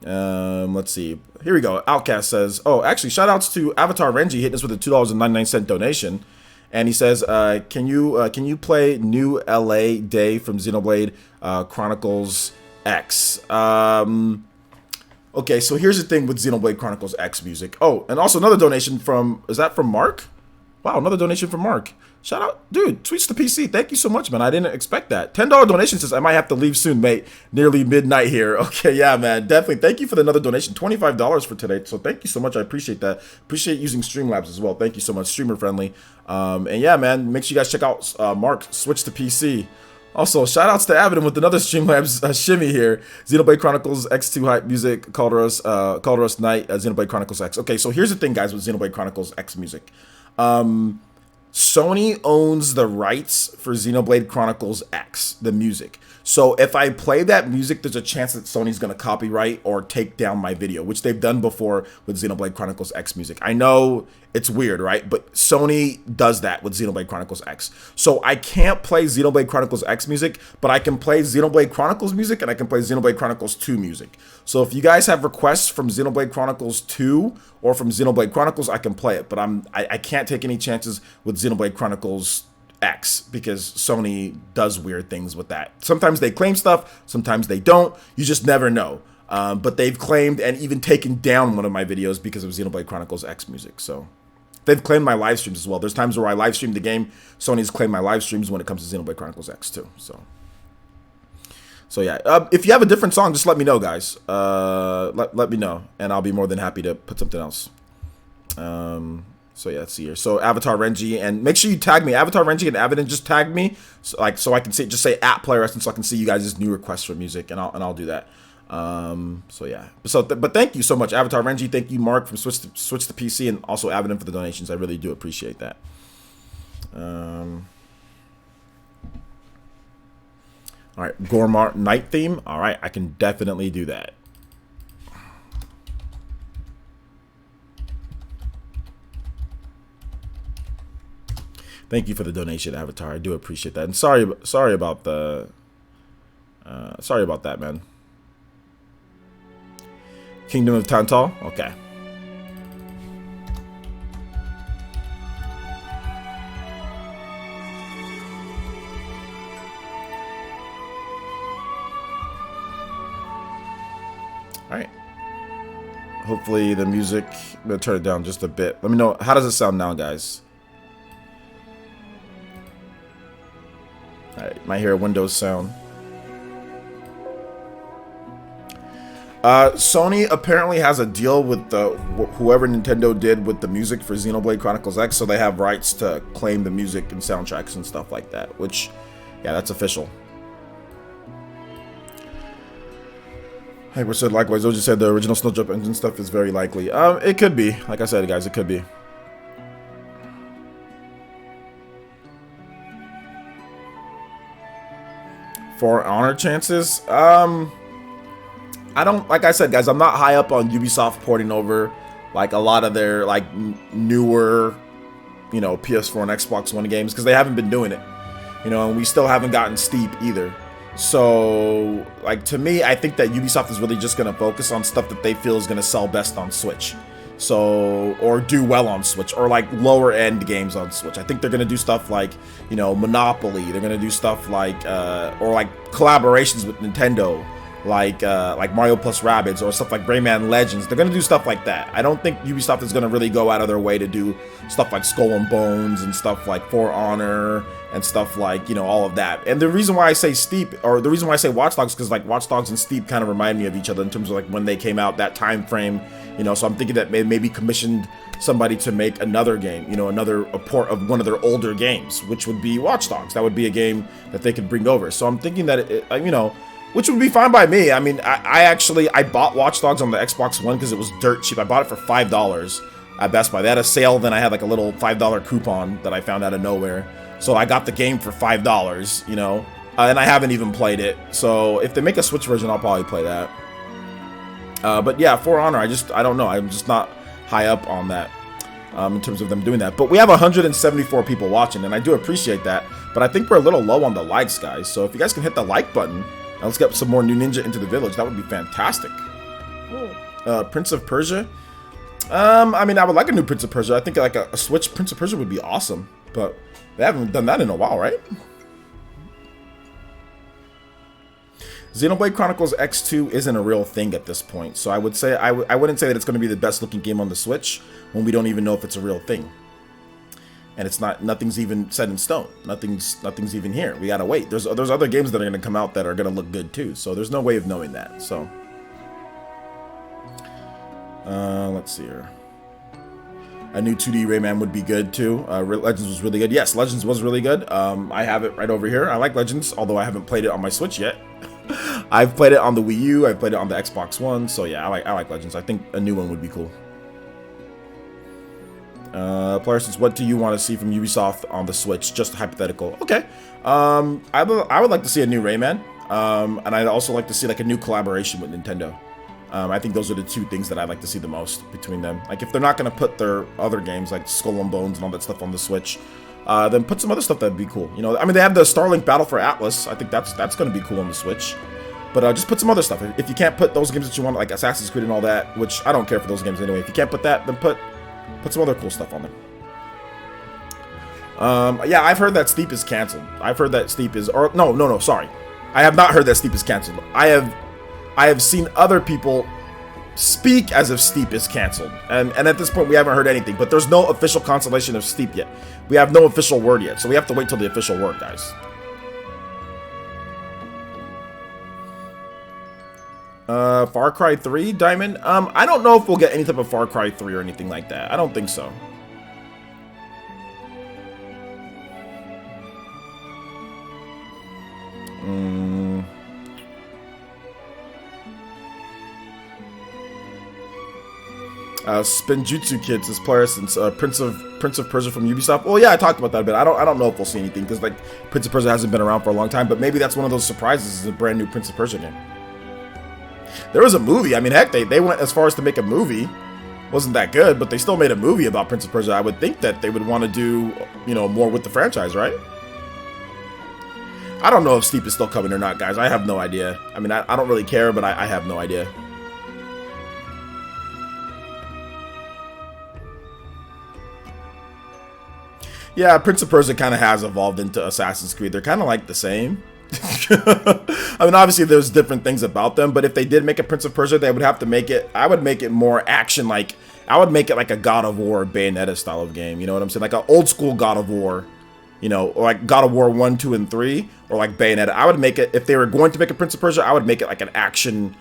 Let's see. Here we go. Outcast says, oh, actually, shout outs to Avatar Renji hitting us with a $2.99 donation. And he says, can you play New LA Day from Xenoblade Chronicles X? Okay, so here's the thing with Xenoblade Chronicles X music. Oh, and also another donation from, is that from Mark? Wow, another donation from Mark. Shout out, dude, Tweets to PC. Thank you so much, man. I didn't expect that. $10 donation says I might have to leave soon, mate. Nearly midnight here. Okay, yeah, man. Definitely. Thank you for another donation. $25 for today. So thank you so much. I appreciate that. Appreciate using Streamlabs as well. Thank you so much. Streamer friendly. And yeah, man, make sure you guys check out Mark, Switch to PC. Also, shout outs to Avidin with another Streamlabs shimmy here. Xenoblade Chronicles X2 hype music, Calderos Night, Xenoblade Chronicles X. Okay, so here's the thing, guys, with Xenoblade Chronicles X music. Sony owns the rights for Xenoblade Chronicles X, the music. So if I play that music, there's a chance that Sony's going to copyright or take down my video, which they've done before with Xenoblade Chronicles X music. I know it's weird, right? But Sony does that with Xenoblade Chronicles X. So I can't play Xenoblade Chronicles X music, but I can play Xenoblade Chronicles music and I can play Xenoblade Chronicles 2 music. So if you guys have requests from Xenoblade Chronicles 2 or from Xenoblade Chronicles, I can play it. But I can't take any chances with Xenoblade Chronicles X because Sony does weird things with that. Sometimes they claim stuff, sometimes they don't. You just never know. But they've claimed and even taken down one of my videos because of Xenoblade Chronicles X music. So they've claimed my live streams as well. There's times where I live stream the game. Sony's claimed my live streams when it comes to Xenoblade Chronicles X too. So yeah, if you have a different song, just let me know, guys. Let me know, and I'll be more than happy to put something else. So yeah, let's see here. So Avatar Renji, and make sure you tag me. Avatar Renji and Avidin, just tag me, so I can see, just say @PlayerEssence, so I can see you guys' new requests for music, and I'll do that. So yeah. But thank you so much, Avatar Renji. Thank you, Mark from Switch to PC, and also Avidin for the donations. I really do appreciate that. All right, Gourmart night theme. All right, I can definitely do that. Thank you for the donation, Avatar. I do appreciate that. And sorry about that, man. Kingdom of Tantal? Okay. Alright. Hopefully the music, I'm gonna turn it down just a bit. Let me know, how does it sound now, guys? Alright, might hear a Windows sound. Sony apparently has a deal with whoever Nintendo did with the music for Xenoblade Chronicles X, so they have rights to claim the music and soundtracks and stuff like that, which, yeah, that's official. Hyper said likewise. Oji said the original Snowdrop engine stuff is very likely. It could be. Like I said, guys, it could be. For honor chances, I don't, like I said, guys, I'm not high up on Ubisoft porting over like a lot of their like newer, you know, PS4 and Xbox One games, because they haven't been doing it, you know, and we still haven't gotten Steep either. So, like, to me, I think that Ubisoft is really just going to focus on stuff that they feel is going to sell best on Switch. So, or do well on Switch, or like lower end games on Switch. I think they're going to do stuff like, you know, Monopoly. They're going to do stuff like, or like collaborations with Nintendo, like Mario plus Rabbids, or stuff like Rayman Legends. They're going to do stuff like that. I don't think Ubisoft is going to really go out of their way to do stuff like Skull and Bones and stuff like For Honor and stuff like, you know, all of that. And the reason why I say Steep, or the reason why I say Watch Dogs, because like Watch Dogs and Steep kind of remind me of each other in terms of like when they came out, that time frame, you know. So I'm thinking that maybe commissioned somebody to make another game, you know, a port of one of their older games, which would be Watch Dogs. That would be a game that they could bring over. So I'm thinking that you know, which would be fine by me. I mean, I bought Watch Dogs on the Xbox One because it was dirt cheap. I bought it for $5 at Best Buy. They had a sale, then I had like a little $5 coupon that I found out of nowhere. So I got the game for $5, you know, and I haven't even played it. So if they make a Switch version, I'll probably play that. But yeah, For Honor, I don't know. I'm just not high up on that in terms of them doing that. But we have 174 people watching, and I do appreciate that. But I think we're a little low on the likes, guys. So if you guys can hit the like button, and let's get some more new ninja into the village. That would be fantastic. Prince of Persia. I mean, I would like a new Prince of Persia. I think like a Switch Prince of Persia would be awesome. But they haven't done that in a while, right? Xenoblade Chronicles X2 isn't a real thing at this point. So I would say, I wouldn't say that it's going to be the best looking game on the Switch when we don't even know if it's a real thing. And it's not, nothing's even set in stone. Nothing's even here. We gotta wait. There's other games that are gonna come out that are gonna look good too. So there's no way of knowing that. So let's see here. A new 2D Rayman would be good too. Legends was really good. Yes, Legends was really good. I have it right over here. I like Legends, although I haven't played it on my Switch yet. I've played it on the Wii U. I've played it on the Xbox One. So yeah, I like Legends. I think a new one would be cool. Player says, what do you want to see from Ubisoft on the Switch? Just hypothetical. Okay. I would like to see a new Rayman. And I'd also like to see like a new collaboration with Nintendo. I think those are the two things that I'd like to see the most between them. Like if they're not going to put their other games like Skull and Bones and all that stuff on the Switch, then put some other stuff that'd be cool. You know, I mean, they have the Starlink Battle for Atlas. I think that's going to be cool on the Switch. But just put some other stuff. If you can't put those games that you want, like Assassin's Creed and all that, which I don't care for those games anyway. If you can't put that, then put some other cool stuff on there. Yeah, I've heard that Steep is canceled. I've heard that Steep is, or no, sorry. I have not heard that Steep is canceled. I have seen other people speak as if Steep is canceled. And at this point, we haven't heard anything. But there's no official cancellation of Steep yet. We have no official word yet. So we have to wait till the official word, guys. Far Cry 3, Diamond? I don't know if we'll get any type of Far Cry 3 or anything like that. I don't think so. Spinjutsu Kids is player since Prince of Persia from Ubisoft. Well, yeah, I talked about that a bit. I don't know if we'll see anything because like Prince of Persia hasn't been around for a long time, but maybe that's one of those surprises. Is a brand new Prince of Persia game. There was a movie. I mean, heck, they went as far as to make a movie wasn't that good, but they still made a movie about Prince of Persia. I would think that they would want to do, more with the franchise, right? I don't know if Steep is still coming or not, guys. I have no idea. I mean, I don't really care, but I have no idea. Yeah, Prince of Persia kind of has evolved into Assassin's Creed. They're kind of like the same. I mean, obviously there's different things about them, but if they did make a Prince of Persia, they would have to make it, I would make it more action, like, I would make it like a God of War, Bayonetta style of game, you know what I'm saying? Like an old school God of War, or like God of War 1, 2, and 3, or like Bayonetta. I would make it, if they were going to make a Prince of Persia, I would make it like an action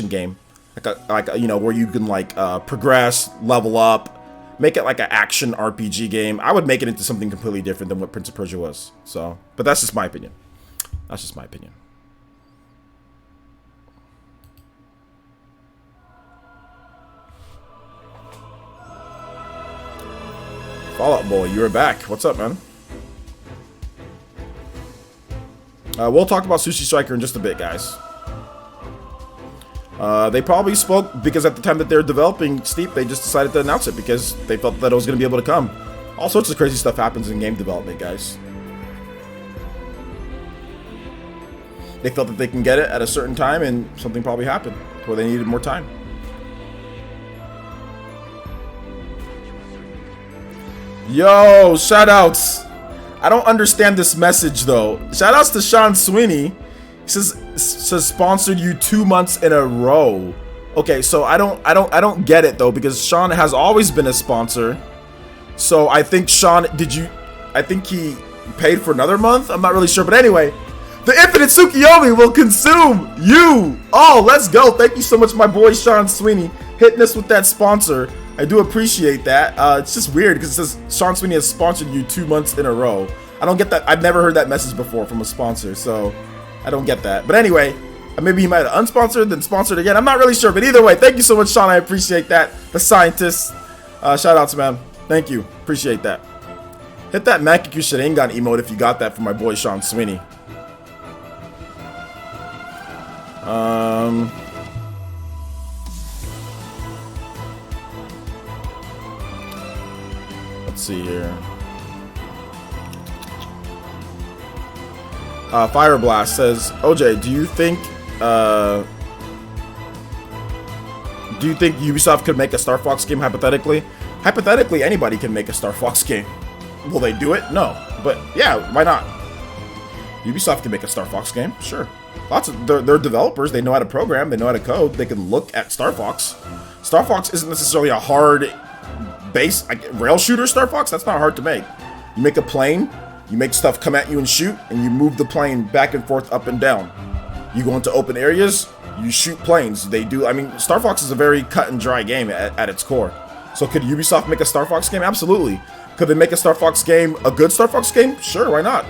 game. Like a where you can like progress, level up, make it like an action RPG game. I would make it into something completely different than what Prince of Persia was. So, but that's just my opinion. That's just my opinion. Fallout Boy, you're back. What's up, man? We'll talk about Sushi Striker in just a bit, guys. They probably spoke because at the time that they're developing Steep, they just decided to announce it because they felt that it was going to be able to come. All sorts of crazy stuff happens in game development, guys. They felt that they can get it at a certain time, and something probably happened where they needed more time. Yo, shoutouts. I don't understand this message though. Shoutouts to Sean Sweeney. He says sponsored you 2 months in a row. Okay, so I don't get it though, because Sean has always been a sponsor. So I think Sean, I think he paid for another month? I'm not really sure, but anyway. The Infinite Tsukiyomi will consume you! Oh, let's go. Thank you so much, my boy Sean Sweeney, hitting us with that sponsor. I do appreciate that. It's just weird because it says Sean Sweeney has sponsored you 2 months in a row. I don't get that. I've never heard that message before from a sponsor, so I don't get that. But anyway, maybe he might have unsponsored, then sponsored again. I'm not really sure, but either way, thank you so much, Sean. I appreciate that. The scientist. Shout outs, man. Thank you. Appreciate that. Hit that Makiku Sharingan emote if you got that from my boy Sean Sweeney. Let's see here. Fire Blast says, OJ, do you think Ubisoft could make a Star Fox game hypothetically? Hypothetically, anybody can make a Star Fox game. Will they do it? No. But yeah, why not? Ubisoft can make a Star Fox game, sure. Lots of they're developers. They know how to program. They know how to code. They can look at Star Fox. Star Fox isn't necessarily a hard base rail shooter. Star Fox, that's not hard to make. You make a plane. You make stuff come at you and shoot, and you move the plane back and forth, up and down. You go into open areas. You shoot planes. They do. I mean, Star Fox is a very cut and dry game at its core. So could Ubisoft make a Star Fox game? Absolutely. Could they make a Star Fox game, a good Star Fox game? Sure, why not?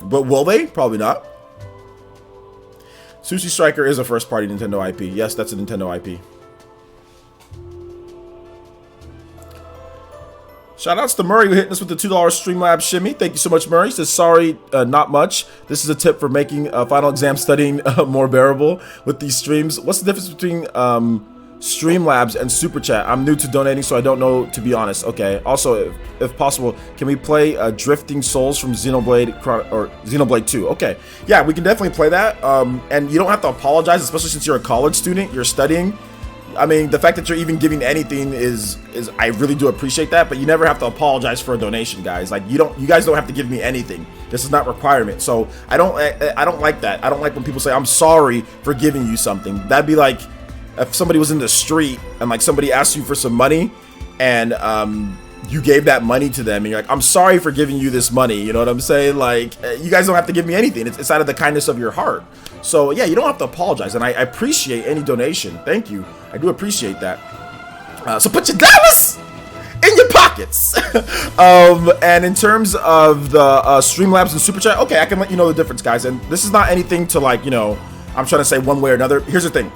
But will they? Probably not. Sushi Striker is a first-party Nintendo IP. Yes, that's a Nintendo IP. Shoutouts to Murray who hitting us with the $2 Streamlabs shimmy. Thank you so much, Murray. He says, sorry, not much. This is a tip for making final exam studying more bearable with these streams. What's the difference between Streamlabs and Super Chat? I'm new to donating, so I don't know, to be honest. Okay. Also, if possible, can we play Drifting Souls from Xenoblade 2? Okay. Yeah, we can definitely play that. And you don't have to apologize, especially since you're a college student. You're studying. I mean, the fact that you're even giving anything is I really do appreciate that, but you never have to apologize for a donation, guys. Like you guys don't have to give me anything. This is not requirement. So I don't like that. I don't like when people say I'm sorry for giving you something. That'd be like if somebody was in the street and like somebody asked you for some money and you gave that money to them and you're like, I'm sorry for giving you this money. You know what I'm saying? Like you guys don't have to give me anything. It's out of the kindness of your heart. So yeah, you don't have to apologize, and I appreciate any donation. Thank you. I do appreciate that. So put your dollars in your pockets. And in terms of the Streamlabs and Super Chat, okay, I can let you know the difference, guys. And this is not anything to like, I'm trying to say one way or another. Here's the thing.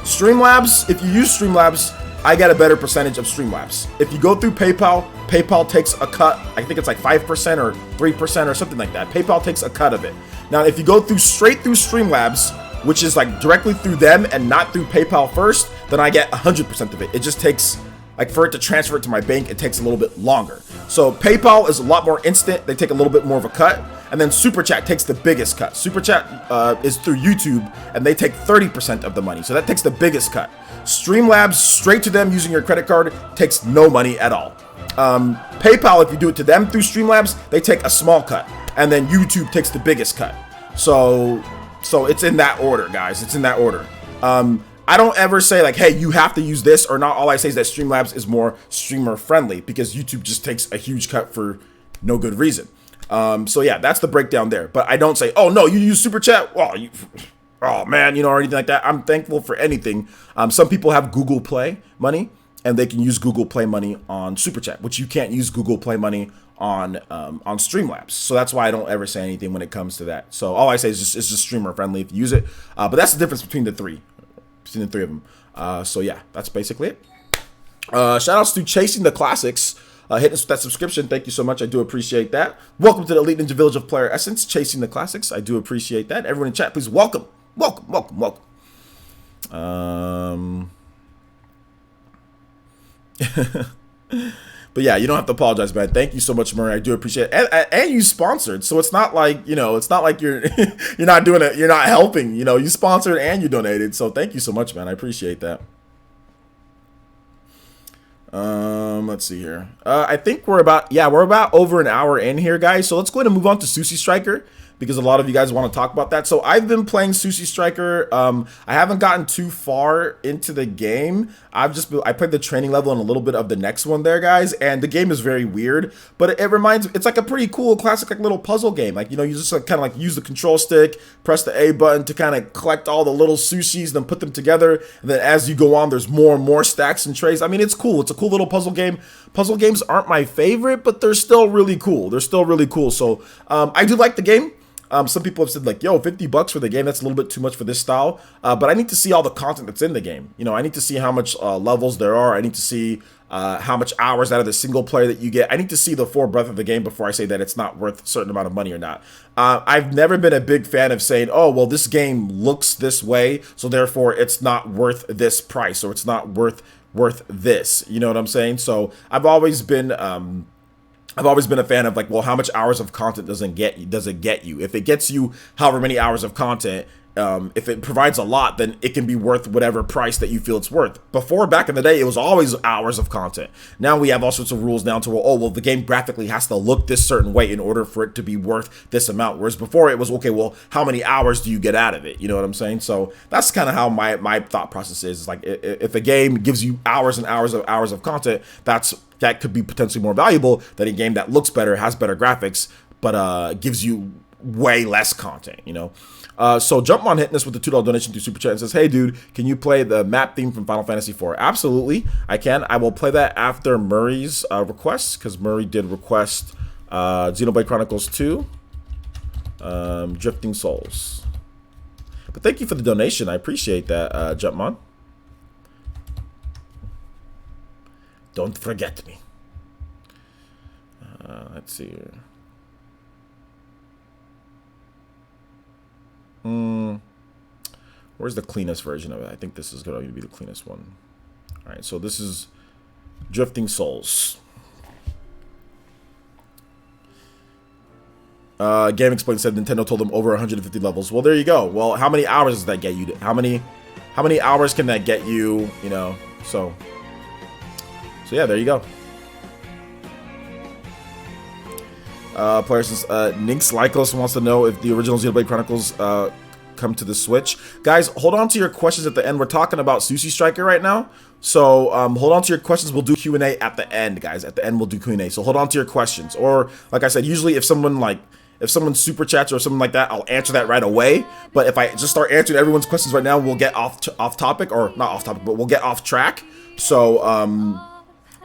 Streamlabs, if you use Streamlabs, I get a better percentage of Streamlabs. If you go through PayPal, PayPal takes a cut. I think it's like 5% or 3% or something like that. PayPal takes a cut of it. Now, if you go straight through Streamlabs, which is like directly through them and not through PayPal first, then I get 100% of it. It just takes, like, for it to transfer it to my bank, it takes a little bit longer. So PayPal is a lot more instant. They take a little bit more of a cut. And then Super Chat takes the biggest cut. Super Chat is through YouTube, and they take 30% of the money. So that takes the biggest cut. Streamlabs, straight to them using your credit card, takes no money at all. PayPal, if you do it to them through Streamlabs, they take a small cut. And then YouTube takes the biggest cut. So it's in that order, guys. It's in that order. I don't ever say like, hey, you have to use this or not. All I say is that Streamlabs is more streamer friendly because YouTube just takes a huge cut for no good reason. So yeah, that's the breakdown there. But I don't say, oh no, you use Super Chat. Well, oh man, you know, or anything like that. I'm thankful for anything. Some people have Google Play money, and they can use Google Play money on Super Chat, which you can't use Google Play money on Streamlabs. So that's why I don't ever say anything when it comes to that. So all I say is it's just streamer friendly if you use it. But that's the difference between the three of them. So yeah, that's basically it. Shout outs to Chasing the Classics. Hitting us with that subscription. Thank you so much. I do appreciate that. Welcome to the Elite Ninja Village of Player Essence. Chasing the Classics. I do appreciate that. Everyone in chat, please welcome. Welcome. But yeah, you don't have to apologize, man. Thank you so much, Murray. I do appreciate it. And you sponsored, so it's not like, you know, it's not like you're you're not doing it, you're not helping. You know, you sponsored and you donated. So thank you so much, man. I appreciate that. Let's see here. I think we're about over an hour in here, guys. So let's go ahead and move on to Sushi Striker, because a lot of you guys want to talk about that. So I've been playing Sushi Striker. I haven't gotten too far into the game. I played the training level and a little bit of the next one there, guys. And the game is very weird, but it's like a pretty cool classic, like little puzzle game. Like, you know, you just like, kind of like use the control stick, press the A button to kind of collect all the little sushis, then put them together. And then as you go on, there's more and more stacks and trays. I mean, it's cool. It's a cool little puzzle game. Puzzle games aren't my favorite, but they're still really cool. So I do like the game. Some people have said like, yo, $50 for the game, that's a little bit too much for this style. But I need to see all the content that's in the game. You know, I need to see how much levels there are. I need to see how much hours out of the single player that you get. I need to see the full breadth of the game before I say that it's not worth a certain amount of money or not. I've never been a big fan of saying, oh, well, this game looks this way, so therefore it's not worth this price, or it's not worth this. You know what I'm saying? So I've always been a fan of like, well, how much hours of content does it get you? If it gets you however many hours of content, if it provides a lot, then it can be worth whatever price that you feel it's worth. Before, back in the day, it was always hours of content. Now we have all sorts of rules down to, well, the game graphically has to look this certain way in order for it to be worth this amount. Whereas before it was, okay, well, how many hours do you get out of it? You know what I'm saying? So that's kind of how my thought process is. It's like, if a game gives you hours and hours of content, that could be potentially more valuable than a game that looks better, has better graphics, but gives you way less content, you know? So Jumpmon hitting us with the $2 donation through Super Chat and says, hey, dude, can you play the map theme from Final Fantasy IV? Absolutely, I can. I will play that after Murray's request, because Murray did request Xenoblade Chronicles 2, Drifting Souls. But thank you for the donation. I appreciate that, Jumpmon. Don't forget me. Let's see here. Where's the cleanest version of it? I think this is going to be the cleanest one. All right, so this is Drifting Souls. Game Explained said Nintendo told them over 150 levels. Well, there you go. Well, how many hours does that get you? How many hours can that get you? You know, so yeah, there you go. Players, Nix Lycos wants to know if the original Xenoblade Chronicles come to the Switch. Guys, hold on to your questions at the end. We're talking about Sushi Striker right now. So hold on to your questions. We'll do Q&A at the end, guys. At the end, we'll do Q&A. So hold on to your questions. Or, like I said, usually if someone super chats or something like that, I'll answer that right away. But if I just start answering everyone's questions right now, we'll get off topic, or not off topic, but we'll get off track. So,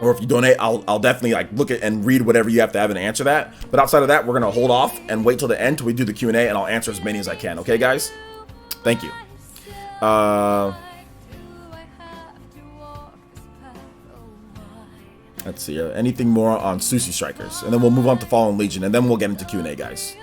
or if you donate, I'll definitely like look at and read whatever you have to have and answer that. But outside of that, we're gonna hold off and wait till the end till we do the Q&A, and I'll answer as many as I can. Okay, guys? Thank you. Let's see. Anything more on Sushi Strikers, and then we'll move on to Fallen Legion, and then we'll get into Q&A, guys.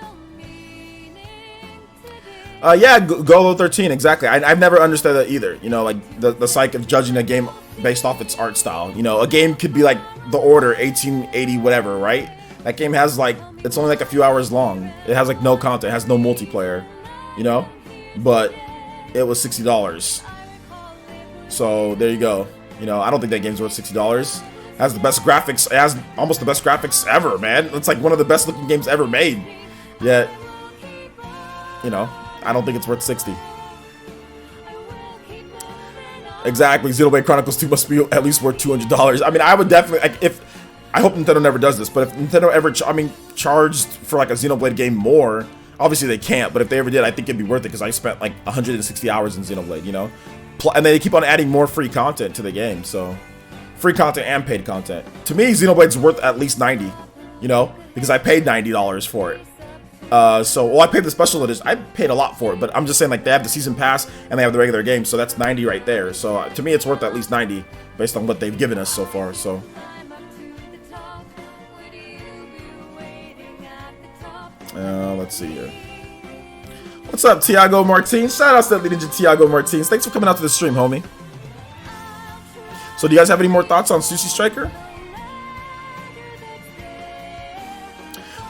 Yeah, Golo 13, exactly. I've never understood that either. You know, like the psych of judging a game based off its art style. You know, a game could be like The Order 1880 whatever, right? That game has like, it's only like a few hours long. It has like no content, it has no multiplayer, you know? But it was $60. So there you go. You know, I don't think that game's worth $60. It has the best graphics, it has almost the best graphics ever, man. It's like one of the best looking games ever made. Yet, you know, I don't think it's worth 60. Exactly, Xenoblade Chronicles 2 must be at least worth $200. I mean, I would definitely, like, if, I hope Nintendo never does this, but if Nintendo ever, charged for like a Xenoblade game more, obviously they can't, but if they ever did, I think it'd be worth it, because I spent like 160 hours in Xenoblade, you know? And they keep on adding more free content to the game, so. Free content and paid content. To me, Xenoblade's worth at least 90, you know? Because I paid $90 for it. Well, I paid the special edition. I paid a lot for it, but I'm just saying, like, they have the season pass and they have the regular game, so that's 90 right there. So to me, it's worth at least 90 based on what they've given us so far. So. Let's see here. What's up, Tiago Martins? Shout out to that Ninja Tiago Martins. Thanks for coming out to the stream, homie. So, do you guys have any more thoughts on Sushi Striker?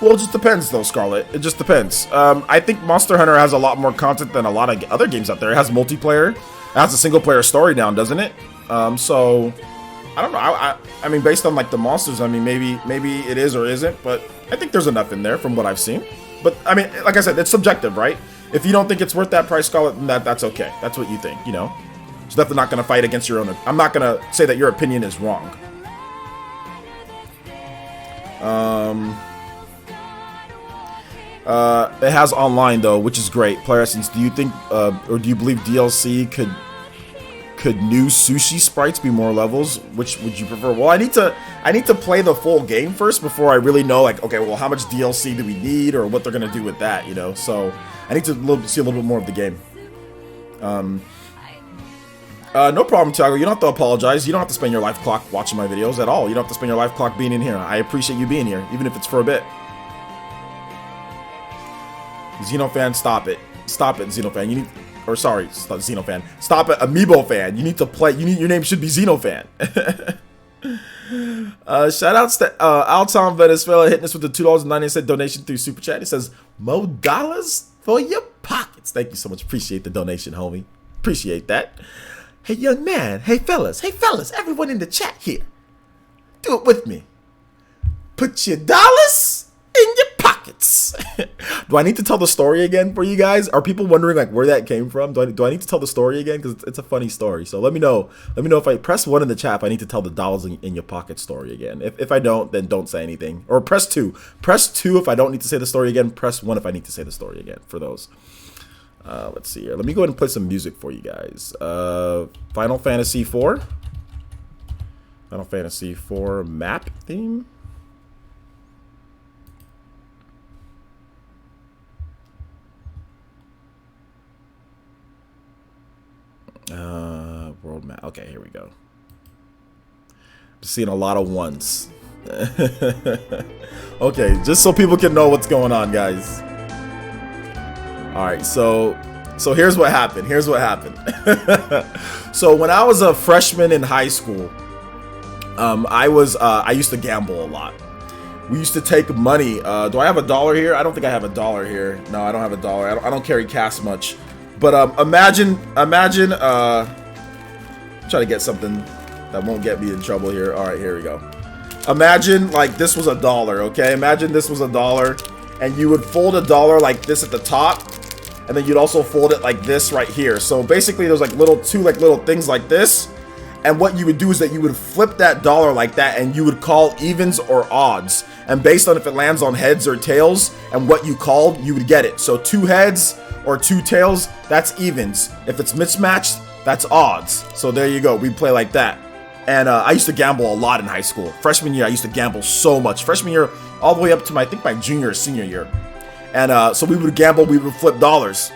Well, it just depends, though, Scarlet. It just depends. I think Monster Hunter has a lot more content than a lot of other games out there. It has multiplayer. It has a single-player story now, doesn't it? So, I don't know. I mean, based on, like, the monsters, I mean, maybe it is or isn't, but I think there's enough in there from what I've seen. But, I mean, like I said, it's subjective, right? If you don't think it's worth that price, Scarlet, then that's okay. That's what you think, you know? It's definitely not going to fight against your own. I'm not going to say that your opinion is wrong. It has online though, which is great. Player Essence, do you think, or do you believe DLC could new sushi sprites be more levels? Which would you prefer? Well, I need to play the full game first before I really know, like, okay, well, how much DLC do we need, or what they're gonna do with that, you know? So I need to see a little bit more of the game. No problem, Tiago. You don't have to apologize. You don't have to spend your life clock watching my videos at all. You don't have to spend your life clock being in here. I appreciate you being here, even if it's for a bit. Xenofan, stop it. Stop it, Xenofan. You need, or sorry, Xenofan. Stop it, Amiibo fan. You need to play. Your name should be Xenofan. Shout outs to Alton Venezuela hitting us with the $2.90 donation through Super Chat. It says, "Mo dollars for your pockets." Thank you so much. Appreciate the donation, homie. Appreciate that. Hey, young man. Hey, fellas. Everyone in the chat here. Do it with me. Put your dollars in your pockets. Do I need to tell the story again for you guys? Are people wondering like where that came from? Do I need to tell the story again? Because it's a funny story. So let me know. Let me know if I press 1 in the chat if I need to tell the dollars in your pocket story again. If I don't, then don't say anything. Or press 2. Press 2 if I don't need to say the story again. Press 1 if I need to say the story again for those. Let's see here. Let me go ahead and play some music for you guys. Final Fantasy IV. Final Fantasy IV map theme. World map. Okay, here we go. I'm seeing a lot of ones. Okay, just so people can know what's going on, guys. All right, so here's what happened. So when I was a freshman in high school, I used to gamble a lot. We used to take money. Do I have $1 here? I don't think I have $1 here. No, I don't have $1. I don't carry cash much. But imagine. Try to get something that won't get me in trouble here. All right, here we go. Imagine like this was $1. Okay, imagine this was $1, and you would fold $1 like this at the top, and then you'd also fold it like this right here. So basically, there's like two little things like this, and what you would do is that you would flip that $1 like that, and you would call evens or odds, and based on if it lands on heads or tails, and what you called, you would get it. So 2 heads or 2 tails, that's evens. If it's mismatched, that's odds. So there you go. We play like that. And I used to gamble a lot in high school. Freshman year, I used to gamble so much. Freshman year, all the way up to I think my junior or senior year. And so we would gamble, we would flip dollars.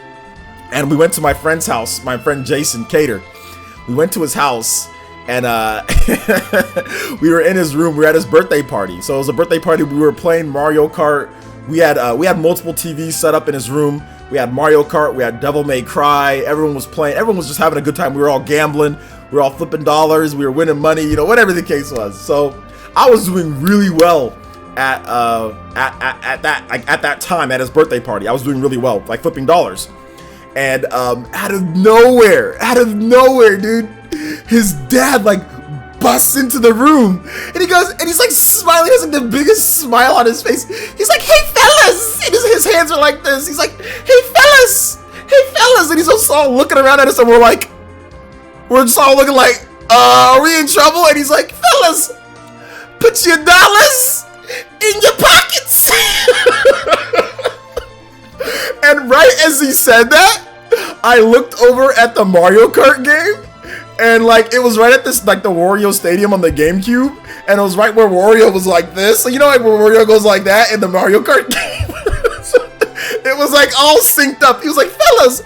And we went to my friend's house, my friend Jason Cater. We went to his house, and we were in his room. We were at his birthday party. So it was a birthday party. We were playing Mario Kart We had multiple TVs set up in his room. We had Mario Kart. We had Devil May Cry. Everyone was playing. Everyone was just having a good time. We were all gambling. We were all flipping dollars. We were winning money. You know, whatever the case was. So I was doing really well at that time at his birthday party. I was doing really well, like flipping dollars. And out of nowhere, dude, his dad like busts into the room, and he goes, and he's like smiling, he has like the biggest smile on his face. He's like, "Hey fellas," and his hands are like this. He's like, "Hey fellas," and he's just all looking around at us, and we're just all looking like, are we in trouble? And he's like, "Fellas, put your dollars in your pockets." And right as he said that, I looked over at the Mario Kart game, and like it was right at this, like the Wario Stadium on the GameCube, and it was right where Wario was like this. So you know, like where Wario goes like that in the Mario Kart game. So it was like all synced up. He was like, fellas,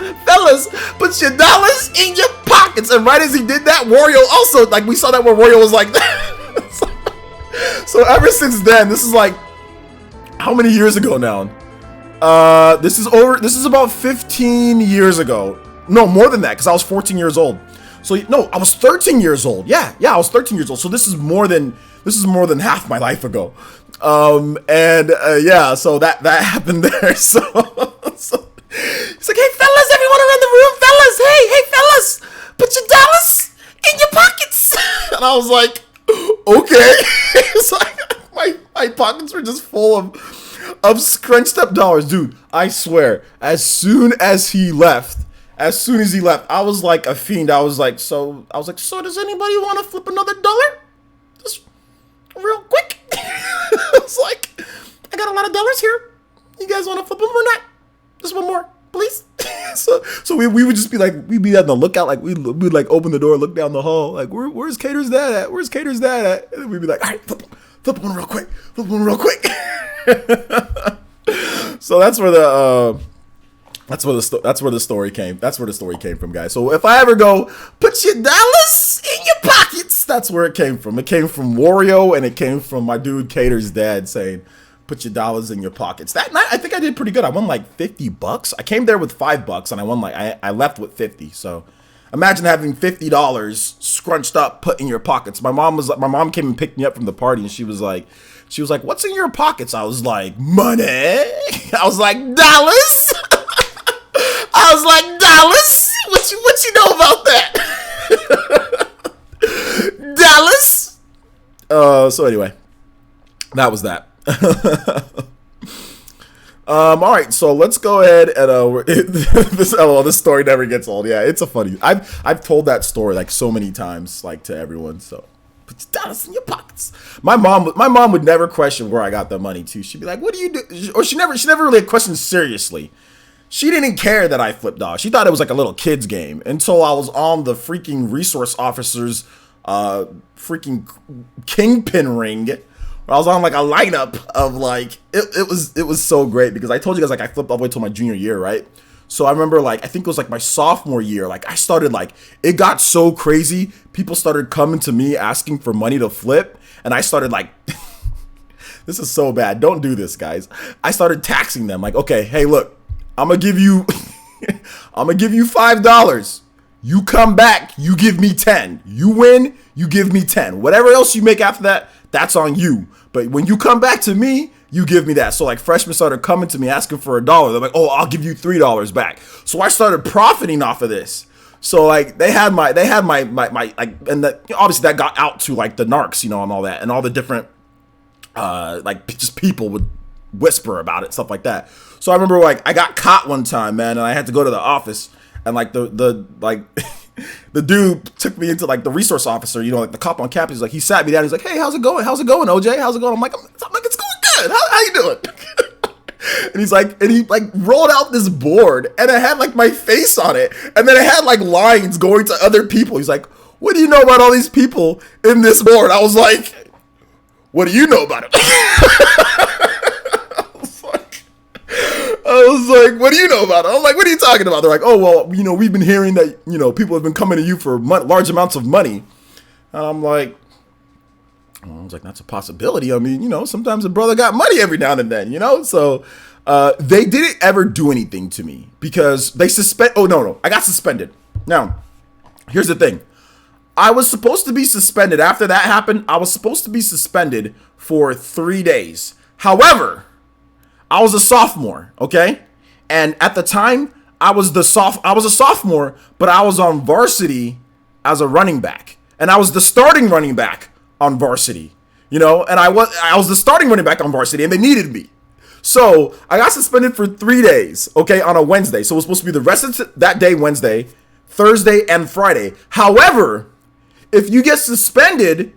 put your dollars in your pockets. And right as he did that, Wario also, like we saw that where Wario was like that. So ever since then, this is like, how many years ago now? This is about 15 years ago. No, more than that, because I was 14 years old. So no, I was 13 years old. Yeah, I was 13 years old. So this is more than half my life ago. Yeah, so that happened there. So he's like, "Hey fellas, everyone around the room, fellas, hey fellas, put your dollars in your pockets." And I was like, okay. It's like my pockets were just full of scrunched up dollars, dude. I swear, as soon as he left, I was like a fiend. I was like, so does anybody want to flip another dollar? Just real quick. I was like, I got a lot of dollars here. You guys want to flip them or not? Just one more, please. So we would just be like, we'd be on the lookout, like we'd like open the door, look down the hall, like where's Cater's dad at? Where's Cater's dad at? And then we'd be like, all right, flip one real quick. So that's where the story came from, guys. So if I ever go, put your dollars in your pockets, that's where it came from. It came from Wario, and it came from my dude Cater's dad saying, put your dollars in your pockets. That night, I think I did pretty good. I won like $50. I came there with $5, and I won I left with 50. So imagine having $50 scrunched up, put in your pockets. My mom came and picked me up from the party, and she was like, "What's in your pockets?" I was like, "Money." I was like, "Dollars." I was like, "Dollars? What you know about that?" Dollars. So anyway, that was that. All right, so let's go ahead and this story never gets old. Yeah, it's a funny. I've told that story like so many times, like to everyone. So put your dollars in your pockets. My mom would never question where I got the money too. She'd be like, "What do you do?" Or she never really questioned seriously. She didn't care that I flipped dollars. She thought it was like a little kid's game until I was on the freaking resource officer's freaking kingpin ring. I was on like a lineup of like it was so great because I told you guys like I flipped all the way till my junior year, right? So I remember like I think it was like my sophomore year, like I started like it got so crazy. People started coming to me asking for money to flip, and I started like this is so bad. Don't do this, guys. I started taxing them like, okay, hey, look, I'm gonna give you $5. You come back, you give me 10. You win, you give me 10. Whatever else you make after that, that's on you. But when you come back to me, you give me that. So like freshmen started coming to me asking for $1. They're like, "Oh, I'll give you $3 back." So I started profiting off of this. So like they had my like, and obviously that got out to like the narcs, you know, and all that, and all the different like just people would whisper about it, stuff like that. So I remember like I got caught one time, man, and I had to go to the office, and like the like the dude took me into like the resource officer, you know, like the cop on campus. Like he sat me down. He's like, "Hey, how's it going, OJ? How's it going?" I'm like, "It's going good. How you doing?" And he's like, and he like rolled out this board, and it had like my face on it, and then it had like lines going to other people. He's like, "What do you know about all these people in this board?" I was like, "What do you know about it?" I was like, "What do you know about it?" I'm like, "What are you talking about?" They're like, "Oh, well, you know, we've been hearing that, you know, people have been coming to you for large amounts of money." And I'm like, I was like, that's a possibility. I mean, sometimes a brother got money every now and then, So they didn't ever do anything to me because they suspend. Oh, no. I got suspended. Now, here's the thing. I was supposed to be suspended. After that happened, I was supposed to be suspended for 3 days. However, I was a sophomore, okay? And at the time, I was a sophomore, but I was on varsity as a running back. And I was the starting running back on varsity. And I was the starting running back on varsity, and they needed me. So I got suspended for 3 days, okay, on a Wednesday. So it was supposed to be the rest of that day, Wednesday, Thursday, and Friday. However, if you get suspended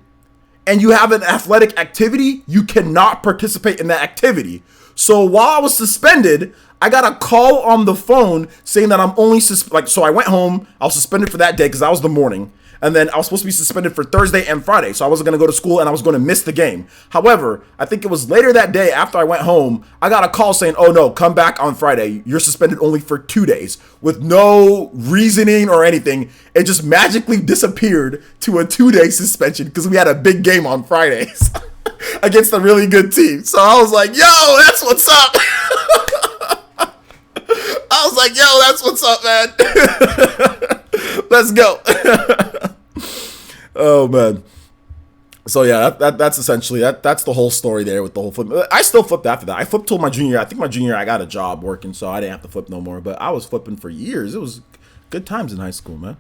and you have an athletic activity, you cannot participate in that activity. So while I was suspended, I got a call on the phone saying that I'm only so I went home. I was suspended for that day because that was the morning. And then I was supposed to be suspended for Thursday and Friday. So I wasn't going to go to school and I was going to miss the game. However, I think it was later that day after I went home, I got a call saying, oh no, come back on Friday. You're suspended only for 2 days with no reasoning or anything. It just magically disappeared to a 2-day suspension because we had a big game on Fridays against a really good team. So I was like, yo, that's what's up. I was like, yo, that's what's up, man. Let's go. Oh man. So yeah, that's essentially that's the whole story there with the whole flip. I still flipped after that. I flipped till my junior year. I think my junior year I got a job working, so I didn't have to flip no more. But I was flipping for years. It was good times in high school, man.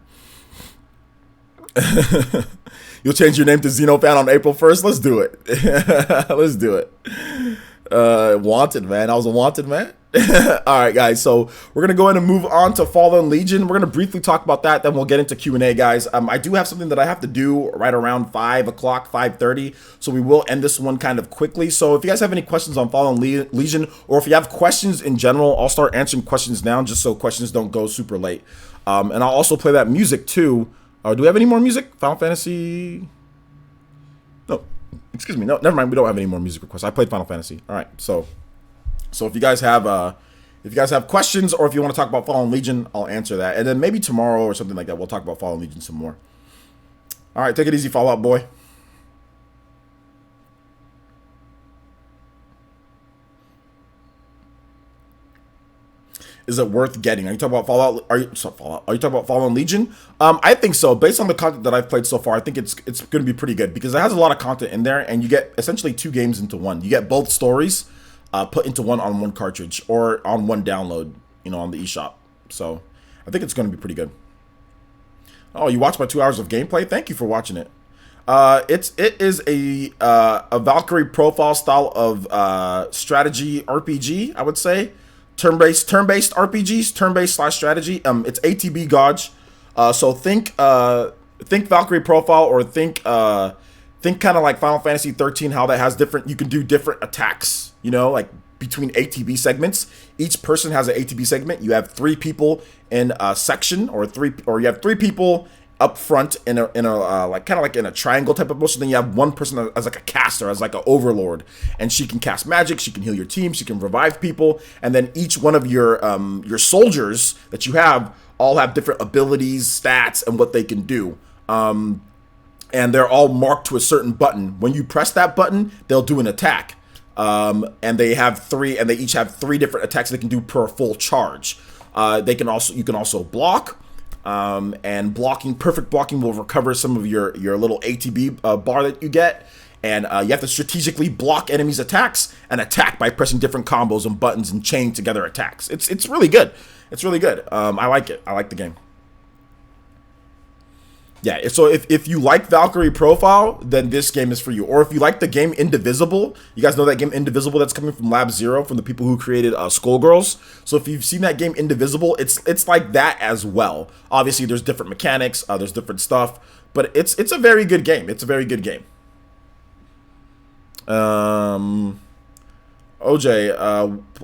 You'll change your name to Xenofan on April 1st? Let's do it. Let's do it. Wanted, man. I was a wanted man. All right, guys. So we're going to go ahead and move on to Fallen Legion. We're going to briefly talk about that. Then we'll get into Q&A, guys. I do have something that I have to do right around 5 o'clock, 5:30. So we will end this one kind of quickly. So if you guys have any questions on Fallen Legion, or if you have questions in general, I'll start answering questions now just so questions don't go super late. And I'll also play that music too. Do we have any more music? Final Fantasy? No. Excuse me. No, never mind. We don't have any more music requests. I played Final Fantasy. All right. So if you guys have questions or if you want to talk about Fallen Legion, I'll answer that. And then maybe tomorrow or something like that, we'll talk about Fallen Legion some more. All right, take it easy, Fallout boy. Is it worth getting? Are you talking about Fallout? Are you talking about Fallen Legion? I think so. Based on the content that I've played so far, I think it's going to be pretty good because it has a lot of content in there, and you get essentially 2 games into one. You get both stories put into one on one cartridge or on one download, on the eShop. So I think it's going to be pretty good. Oh, you watched my 2 hours of gameplay? Thank you for watching it. It is a Valkyrie profile style of strategy RPG, I would say. Turn-based RPGs, turn-based / strategy. It's ATB Gauge. So think Valkyrie profile or think kind of like Final Fantasy 13, how that has you can do different attacks, like between ATB segments. Each person has an ATB segment. You have 3 people in a section or you have 3 people up front in a like kind of like in a triangle type of motion. Then you have one person as like a caster, as like an overlord, and she can cast magic, she can heal your team, she can revive people, and then each one of your soldiers that you have all have different abilities, stats, and what they can do. And they're all marked to a certain button. When you press that button, they'll do an attack. And they each have 3 different attacks they can do per full charge. You can also block. And perfect blocking will recover some of your little ATB bar that you get. And you have to strategically block enemies' attacks and attack by pressing different combos and buttons and chain together attacks. It's really good. It's really good. I like it. I like the game. Yeah, so if you like Valkyrie Profile, then this game is for you. Or if you like the game Indivisible, you guys know that game Indivisible that's coming from Lab Zero, from the people who created Skullgirls. So if you've seen that game Indivisible, it's like that as well. Obviously, there's different mechanics, there's different stuff, but it's a very good game. It's a very good game. OJ,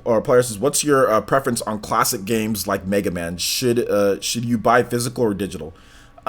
our player says, what's your preference on classic games like Mega Man? Should you buy physical or digital?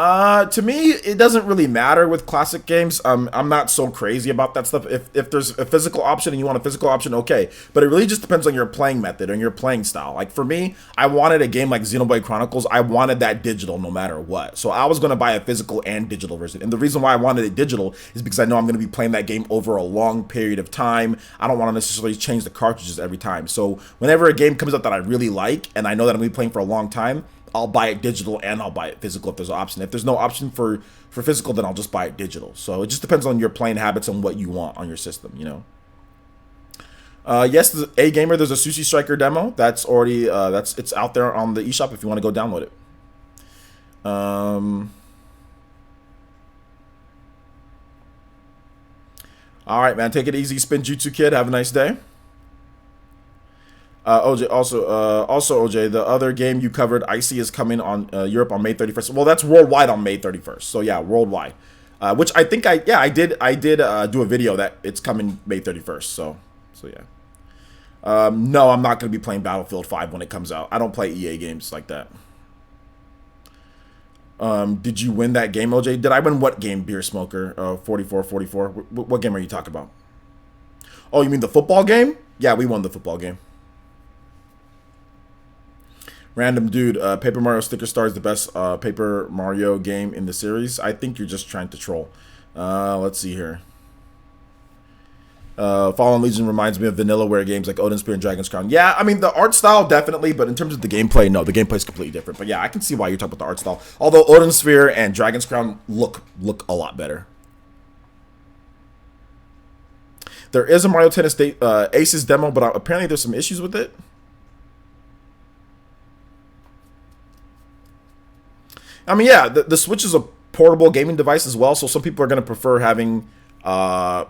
To me, it doesn't really matter with classic games. I'm not so crazy about that stuff. If there's a physical option and you want a physical option, okay. But it really just depends on your playing method and your playing style. Like for me, I wanted a game like Xenoblade Chronicles. I wanted that digital no matter what. So I was going to buy a physical and digital version. And the reason why I wanted it digital is because I know I'm going to be playing that game over a long period of time. I don't want to necessarily change the cartridges every time. So whenever a game comes out that I really like and I know that I'm going to be playing for a long time, I'll buy it digital and I'll buy it physical if there's an option. If there's no option for physical, then I'll just buy it digital. So it just depends on your playing habits and what you want on your system, you know. Yes, a gamer. There's a Sushi Striker demo that's already it's out there on the eShop if you want to go download it. All right, man. Take it easy, Spin Jutsu Kid. Have a nice day. OJ, also OJ, the other game you covered, Icy, is coming on Europe on May 31st. Well, that's worldwide on May 31st. So yeah, worldwide. Which I think I did do a video that it's coming May 31st. So yeah. No, I'm not gonna be playing Battlefield 5 when it comes out. I don't play EA games like that. Did you win that game, OJ? Did I win what game, Beer Smoker? 44-44. What game are you talking about? Oh, you mean the football game? Yeah, we won the football game. Random dude, Paper Mario Sticker Star is the best Paper Mario game in the series. I think you're just trying to troll. Let's see here. Fallen Legion reminds me of Vanillaware games like Odin Spear and Dragon's Crown. Yeah, I mean, the art style definitely, but in terms of the gameplay, no, the gameplay is completely different. But yeah, I can see why you're talking about the art style. Although Odin Sphere and Dragon's Crown look a lot better. There is a Mario Tennis Aces demo, but apparently there's some issues with it. I mean, yeah, the Switch is a portable gaming device as well, so some people are going to prefer having all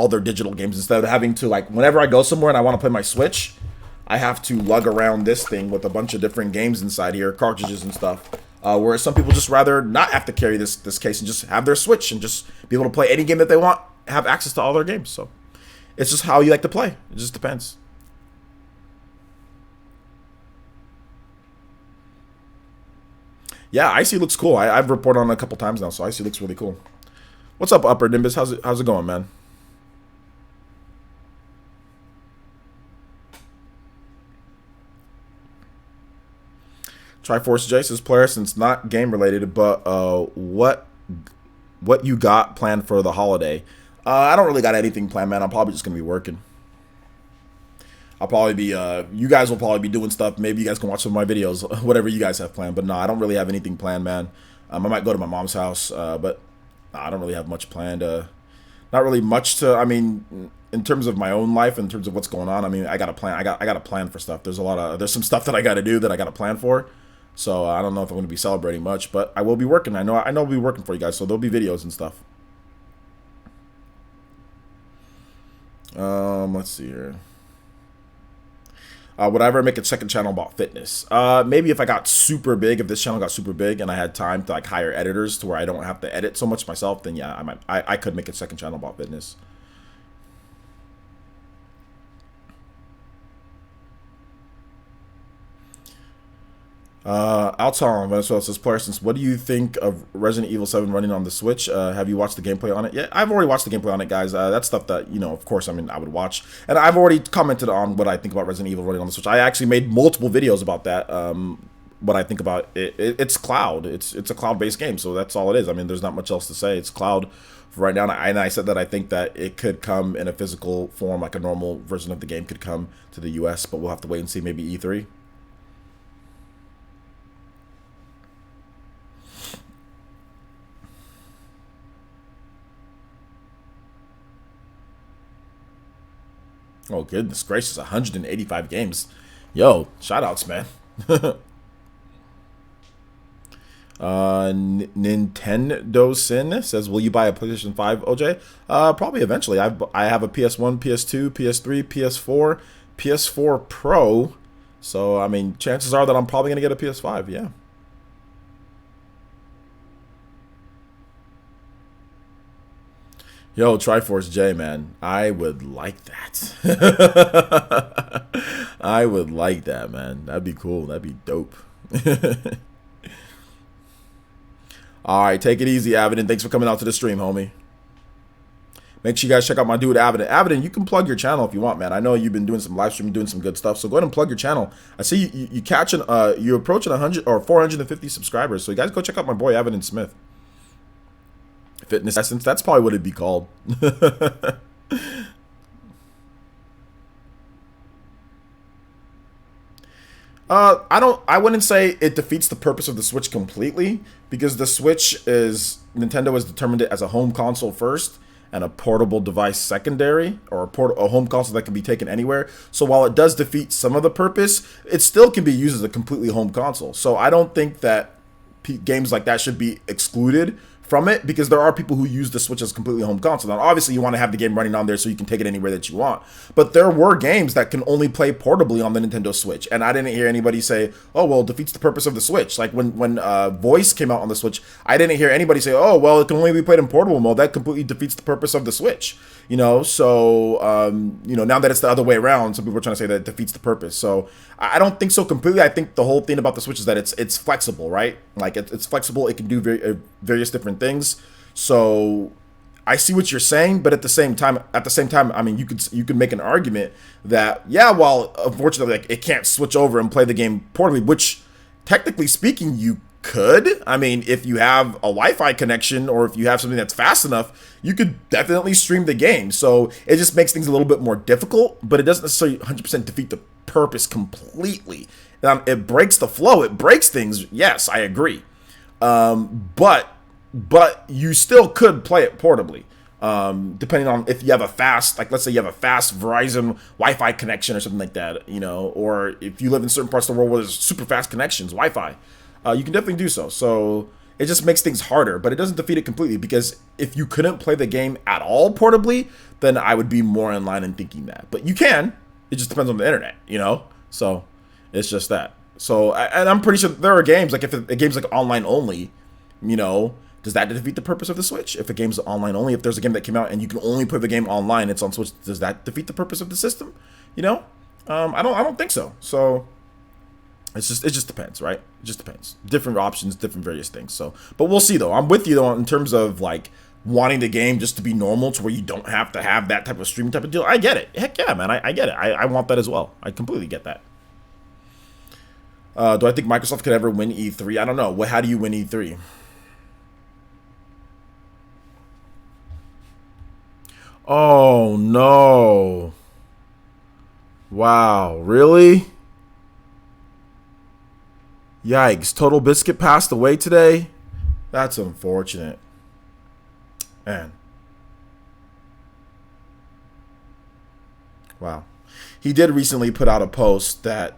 their digital games instead of having to, like, whenever I go somewhere and I want to play my Switch, I have to lug around this thing with a bunch of different games inside here, cartridges and stuff. Whereas some people just rather not have to carry this case and just have their Switch and just be able to play any game that they want, have access to all their games. So it's just how you like to play. It just depends. Yeah, Icy looks cool. I've reported on it a couple times now, so Icy looks really cool. What's up, Upper Nimbus? How's it going, man? Triforce J says, player, since not game related, but what you got planned for the holiday? I don't really got anything planned, man. I'm probably just gonna be working. I'll probably be, you guys will probably be doing stuff. Maybe you guys can watch some of my videos, whatever you guys have planned. But no, I don't really have anything planned, man. I might go to my mom's house, but no, I don't really have much planned. Not really much to, I mean, in terms of my own life, in terms of what's going on, I mean, I got to plan. I got to plan for stuff. There's some stuff that I got to do that I got to plan for. So I don't know if I'm going to be celebrating much, but I will be working. I know I'll be working for you guys, so there'll be videos and stuff. Let's see here. Would I ever make a second channel about fitness? Maybe if I got super big, if this channel got super big and I had time to like hire editors to where I don't have to edit so much myself, then yeah, I could make a second channel about fitness. Alton Venezuela says, player, since what do you think of Resident Evil 7 running on the Switch? Have you watched the gameplay on it? Yeah, I've already watched the gameplay on it, guys. That's stuff that, you know, of course, I mean, I would watch. And I've already commented on what I think about Resident Evil running on the Switch. I actually made multiple videos about that. What I think about it. It's cloud. It's a cloud-based game, so that's all it is. I mean, there's not much else to say. It's cloud for right now. And I said that I think that it could come in a physical form, like a normal version of the game could come to the US, but we'll have to wait and see, maybe E3. Oh, goodness gracious, 185 games. Yo, shoutouts, man. Nintendo Sin says, will you buy a PlayStation 5, OJ? Probably eventually. I have a PS1, PS2, PS3, PS4, PS4 Pro. So, I mean, chances are that I'm probably going to get a PS5, yeah. Yo, Triforce J, man. I would like that. I would like that, man. That'd be cool. That'd be dope. All right, take it easy, Avidin. Thanks for coming out to the stream, homie. Make sure you guys check out my dude, Avidin. Avidin, you can plug your channel if you want, man. I know you've been doing some live streaming, doing some good stuff. So go ahead and plug your channel. I see you catching, you're approaching 100 or 450 subscribers. So you guys go check out my boy, Avidin Smith. Fitness Essence, that's probably what it'd be called. I wouldn't say it defeats the purpose of the Switch completely, because the Switch Nintendo has determined it as a home console first and a portable device secondary, or a home console that can be taken anywhere. So while it does defeat some of the purpose, it still can be used as a completely home console. So I don't think that games like that should be excluded from it, because there are people who use the Switch as completely home console. Now, obviously, you want to have the game running on there so you can take it anywhere that you want. But there were games that can only play portably on the Nintendo Switch, and I didn't hear anybody say, "Oh, well, it defeats the purpose of the Switch." Like when Voice came out on the Switch, I didn't hear anybody say, "Oh, well, it can only be played in portable mode." That completely defeats the purpose of the Switch. You know, so now that it's the other way around, some people are trying to say that it defeats the purpose. So I don't think so completely. I think the whole thing about the Switch is that it's flexible, right? Like it's flexible. It can do various different things. So I see what you're saying, but at the same time, I mean, you could make an argument that, yeah, well, unfortunately, like, it can't switch over and play the game portably, which technically speaking, you could. I mean, if you have a Wi-Fi connection, or if you have something that's fast enough, you could definitely stream the game. So it just makes things a little bit more difficult, but it doesn't necessarily 100% defeat the purpose completely. It breaks the flow. It breaks things. Yes, I agree. But you still could play it portably. Depending on if you have a fast, like let's say you have a fast Verizon Wi-Fi connection or something like that, or if you live in certain parts of the world where there's super fast connections, Wi-Fi. You can definitely do so. So it just makes things harder, but it doesn't defeat it completely, because if you couldn't play the game at all portably, then I would be more in line in thinking that. But you can. It just depends on the internet, So it's just that. So, and I'm pretty sure there are games, like if a game's like online only, does that defeat the purpose of the Switch? If a game's online only, if there's a game that came out and you can only play the game online, it's on Switch, does that defeat the purpose of the system? I don't think so. So it just depends, right? It just depends. Different options, different various things. So, but we'll see though. I'm with you though in terms of like wanting the game just to be normal, to where you don't have to have that type of streaming type of deal. I get it. Heck yeah, man. I get it. I want that as well. I completely get that. Do I think Microsoft could ever win E3? I don't know. How do you win E3? Oh no. Wow, really? Yikes. Totalbiscuit passed away today? That's unfortunate. Man. Wow. He did recently put out a post that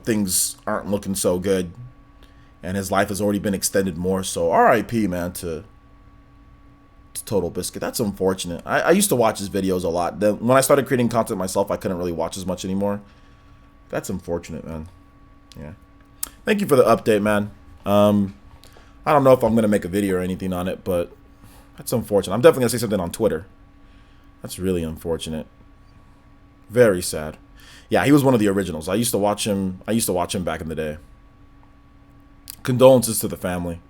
things aren't looking so good, and his life has already been extended more. So RIP, man, to Totalbiscuit. That's unfortunate. I used to watch his videos a lot. Then when I started creating content myself, I couldn't really watch as much anymore. That's unfortunate, man. Yeah. Thank you for the update, man. I don't know if I'm going to make a video or anything on it, but that's unfortunate. I'm definitely going to say something on Twitter. That's really unfortunate. Very sad. Yeah, he was one of the originals. I used to watch him back in the day. Condolences to the family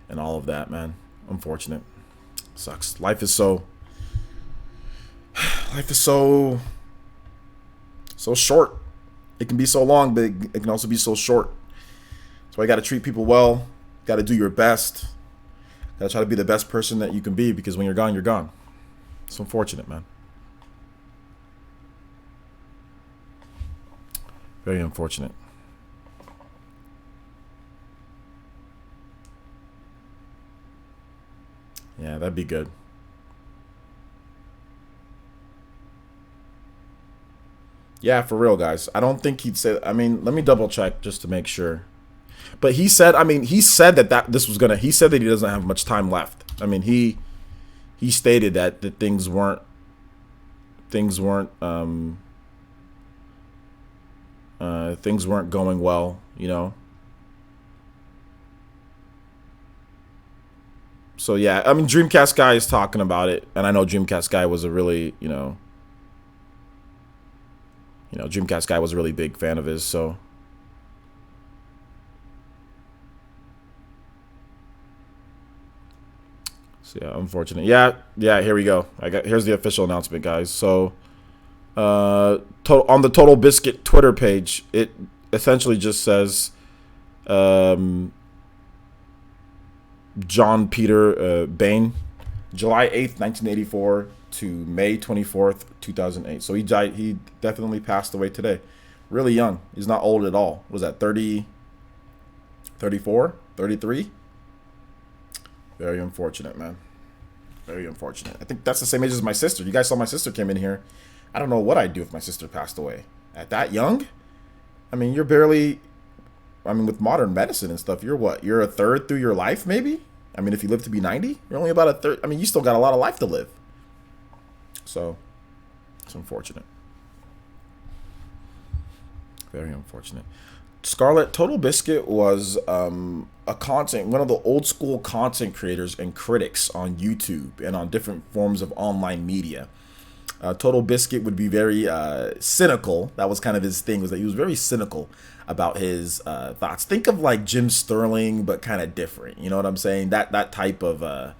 and all of that, man. Unfortunate. Sucks. Life is so short. It can be so long, but it can also be so short. So I got to treat people well. Got to do your best. Got to try to be the best person that you can be, because when you're gone, you're gone. It's unfortunate, man. Very unfortunate. Yeah, that'd be good. Yeah, for real, guys. I don't think he'd say. I mean, let me double check just to make sure. But he said. I mean, he said that this was gonna. He said that he doesn't have much time left. I mean, he stated that things weren't going well. So yeah, I mean, Dreamcast Guy is talking about it, and I know Dreamcast Guy was a really, Dreamcast Guy was a really big fan of his. So So yeah, unfortunate. Yeah. Here we go. Here's the official announcement, guys. So, on the Total Biscuit Twitter page, it essentially just says, John Peter Bain, July 8th, 1984 to May 24th, 2008. So he died. He definitely passed away today. Really young. He's not old at all. Was that 30, 34, 33? Very unfortunate, man. Very unfortunate. I think that's the same age as my sister. You guys saw my sister came in here. I don't know what I'd do if my sister passed away. At that young? I mean, you're barely... I mean, with modern medicine and stuff, you're what? You're a third through your life, maybe? I mean, if you live to be 90, you're only about a third. I mean, you still got a lot of life to live. So, it's unfortunate. Very unfortunate. Scarlett, Totalbiscuit was one of the old school content creators and critics on YouTube and on different forms of online media. Totalbiscuit would be very cynical. That was kind of his thing, was that he was very cynical about his thoughts. Think of like Jim Sterling, but kind of different. You know what I'm saying? That type of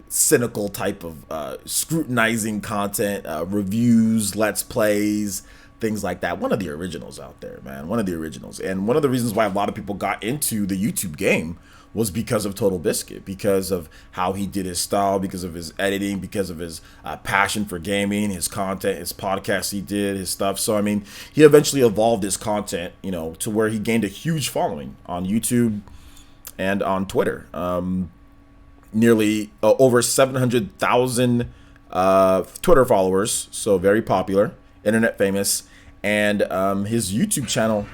cynical type of scrutinizing content, reviews, let's plays, things like that. One of the originals out there, man. One of the originals. And one of the reasons why a lot of people got into the YouTube game was because of Totalbiscuit, because of how he did his style, because of his editing, because of his passion for gaming, his content, his podcasts he did, his stuff. So, I mean, he eventually evolved his content, you know, to where he gained a huge following on YouTube and on Twitter. Nearly over 700,000 Twitter followers, so very popular, internet famous. And his YouTube channel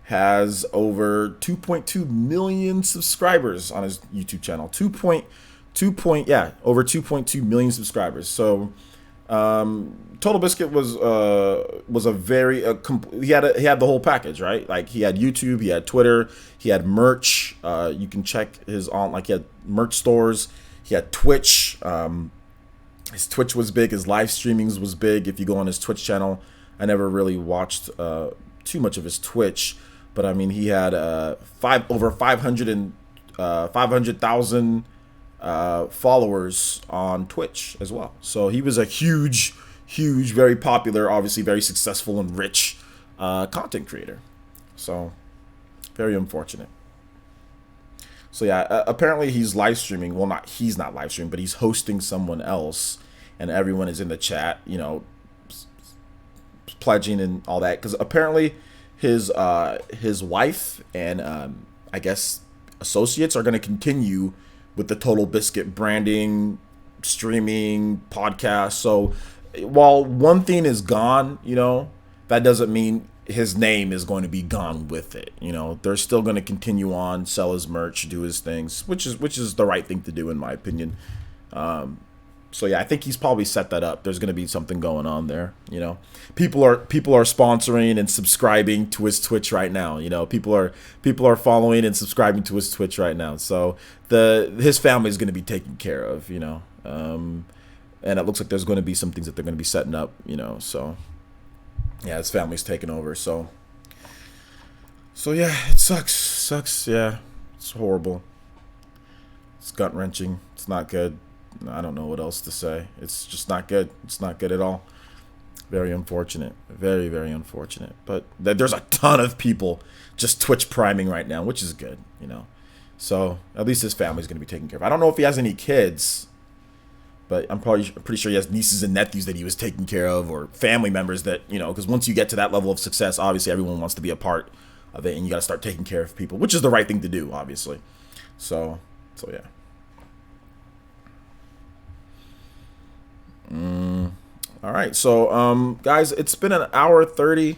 has over 2.2 million subscribers on his YouTube channel. Over 2.2 million subscribers. So Totalbiscuit was a very he had the whole package, right? Like he had YouTube, he had Twitter, he had merch. You can check his he had merch stores, he had Twitch. His Twitch was big, his live streamings was big. If you go on his Twitch channel, I never really watched too much of his Twitch, but I mean he had over 500,000 followers on Twitch as well. So he was a huge, very popular, obviously very successful and rich content creator. So very unfortunate. So yeah, apparently he's live streaming. Well, he's not live streaming, but he's hosting someone else, and everyone is in the chat, you know, pledging and all that. Because apparently his wife and I guess associates are going to continue with the Totalbiscuit branding, streaming, podcast. So while one thing is gone, you know, that doesn't mean his name is going to be gone with it. You know, they're still going to continue on, sell his merch, do his things, which is the right thing to do in my opinion. So yeah, I think he's probably set that up. There's going to be something going on there. You know, people are sponsoring and subscribing to his Twitch right now. You know, people are following and subscribing to his Twitch right now. So his family is going to be taken care of. You know, and it looks like there's going to be some things that they're going to be setting up. You know, so yeah, his family's taking over. So yeah, it sucks. Yeah, it's horrible. It's gut wrenching. It's not good. I don't know what else to say. It's just not good. It's not good at all. Very unfortunate. Very, very unfortunate. But there's a ton of people just Twitch priming right now, which is good, you know. So at least his family's going to be taken care of. I don't know if he has any kids, but I'm pretty sure he has nieces and nephews that he was taking care of, or family members that, you know, because once you get to that level of success, obviously everyone wants to be a part of it, and you got to start taking care of people, which is the right thing to do, obviously. So yeah. All right, so guys, it's been an hour 30.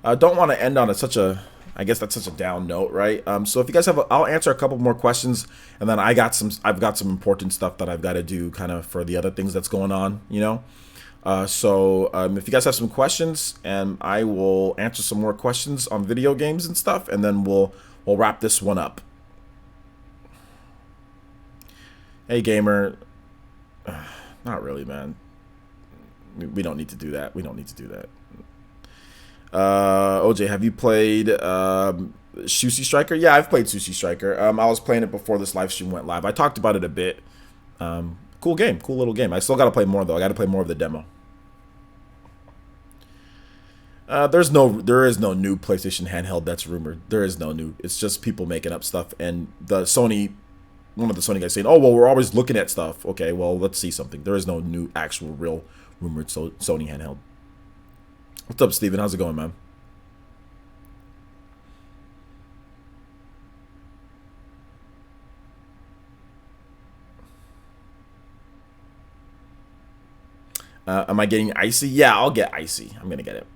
I don't want to end on I guess that's such a down note, right? So if you guys have, I'll answer a couple more questions, and then I've got some important stuff that I've got to do kind of for the other things that's going on, you know. So if you guys have some questions, and I will answer some more questions on video games and stuff, and then we'll wrap this one up. Hey gamer, not really, man. We don't need to do that. OJ, have you played Sushi Striker? Yeah, I've played Sushi Striker. I was playing it before this live stream went live. I talked about it a bit. Cool game, cool little game. I still got to play more though. I got to play more of the demo. There is no new PlayStation handheld that's rumored. There is no new. It's just people making up stuff. And one of the Sony guys saying, "Oh well, we're always looking at stuff." Okay, well let's see something. There is no new actual real rumored Sony handheld. What's up, Steven? How's it going, man? Am I getting icy? Yeah, I'll get icy. I'm gonna get it.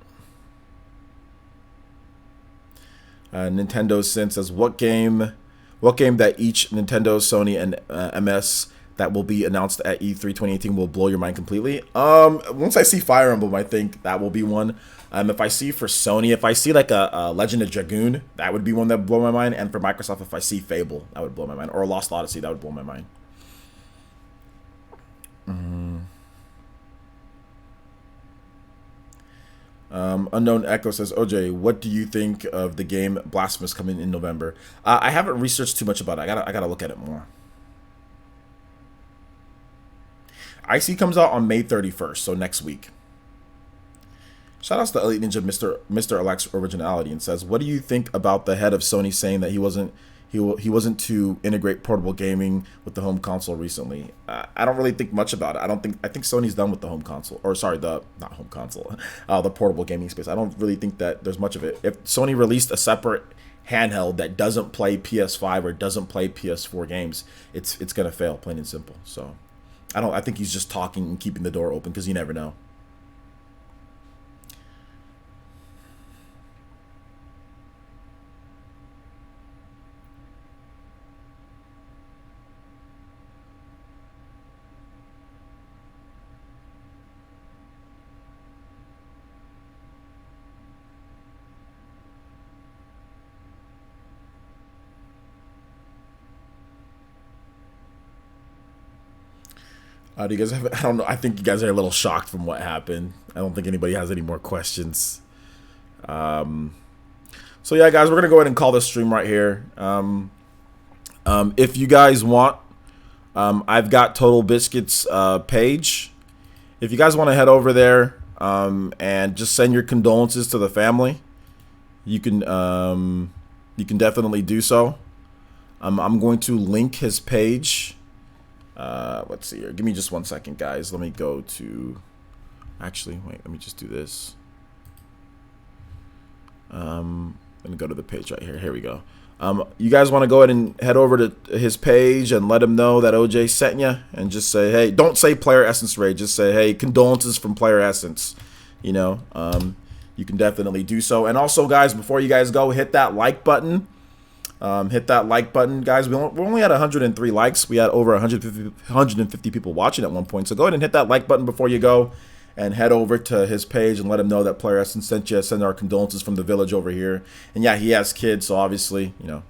Nintendo Sin says, what game that each Nintendo, Sony, and MS that will be announced at E3 2018 will blow your mind completely? Once I see Fire Emblem, I think that will be one. If I see for Sony, if I see like a Legend of Dragoon, that would be one that would blow my mind. And for Microsoft, if I see Fable, that would blow my mind. Or Lost Odyssey, that would blow my mind. Unknown Echo says, OJ, what do you think of the game Blasphemous coming in November? I haven't researched too much about it. I gotta look at it more. Icy comes out on May 31st, so next week. Shoutouts to Elite Ninja Mr. Alex Originality and says, what do you think about the head of Sony saying that he wasn't to integrate portable gaming with the home console recently? I don't really think much about it. I think Sony's done with the home console, or sorry, not home console, the portable gaming space. I don't really think that there's much of it. If Sony released a separate handheld that doesn't play PS5 or doesn't play PS4 games, it's gonna fail, plain and simple. So I think he's just talking and keeping the door open because you never know. Do you guys have? I don't know. I think you guys are a little shocked from what happened. I don't think anybody has any more questions. So yeah, guys, we're gonna go ahead and call this stream right here. If you guys want, I've got Totalbiscuit's page. If you guys want to head over there and just send your condolences to the family, you can definitely do so. I'm going to link his page. Let's see here. Give me just 1 second, guys. Let me go to. Actually, wait. Let me just do this. Let me go to the page right here. Here we go. You guys want to go ahead and head over to his page and let him know that OJ sent you, and just say, hey, don't say Player Essence Ray. Just say, hey, condolences from Player Essence. You know, you can definitely do so. And also, guys, before you guys go, hit that like button. Hit that like button, guys. We only had 103 likes. We had over 150 people watching at one point. So go ahead and hit that like button before you go, and head over to his page and let him know that Player Essence sent you. Send our condolences from the village over here. And yeah, he has kids, so obviously, you know,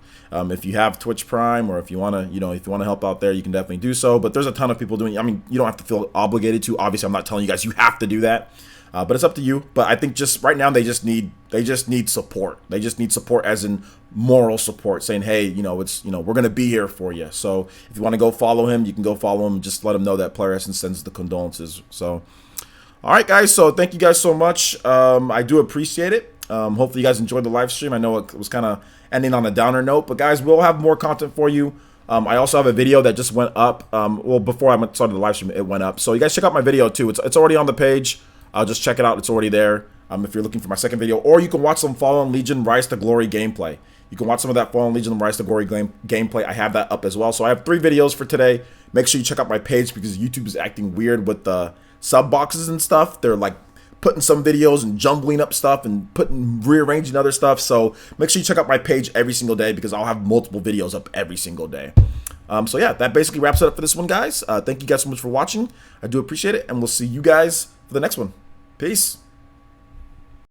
if you have Twitch Prime, or if you want to help out there, you can definitely do so. But there's a ton of people doing. I mean, you don't have to feel obligated to. Obviously, I'm not telling you guys you have to do that. But it's up to you. But I think just right now they just need support. They just need support, as in moral support, saying, hey, you know, we're gonna be here for you. So if you want to go follow him, you can go follow him. Just let him know that Player Essence sends the condolences. So, all right, guys. So thank you guys so much. I do appreciate it. Hopefully you guys enjoyed the live stream. I know it was kind of ending on a downer note, but guys, we'll have more content for you. I also have a video that just went up. Well, before I started the live stream, it went up. So you guys check out my video too. It's already on the page. Just check it out. It's already there. If you're looking for my second video, or you can watch some Fallen Legion Rise to Glory gameplay. You can watch some of that Fallen Legion Rise to Glory gameplay. I have that up as well. So I have 3 videos for today. Make sure you check out my page, because YouTube is acting weird with the sub boxes and stuff. They're like putting some videos and jumbling up stuff and rearranging other stuff. So make sure you check out my page every single day, because I'll have multiple videos up every single day. So yeah, that basically wraps it up for this one, guys. Thank you guys so much for watching. I do appreciate it, and we'll see you guys for the next one. Peace.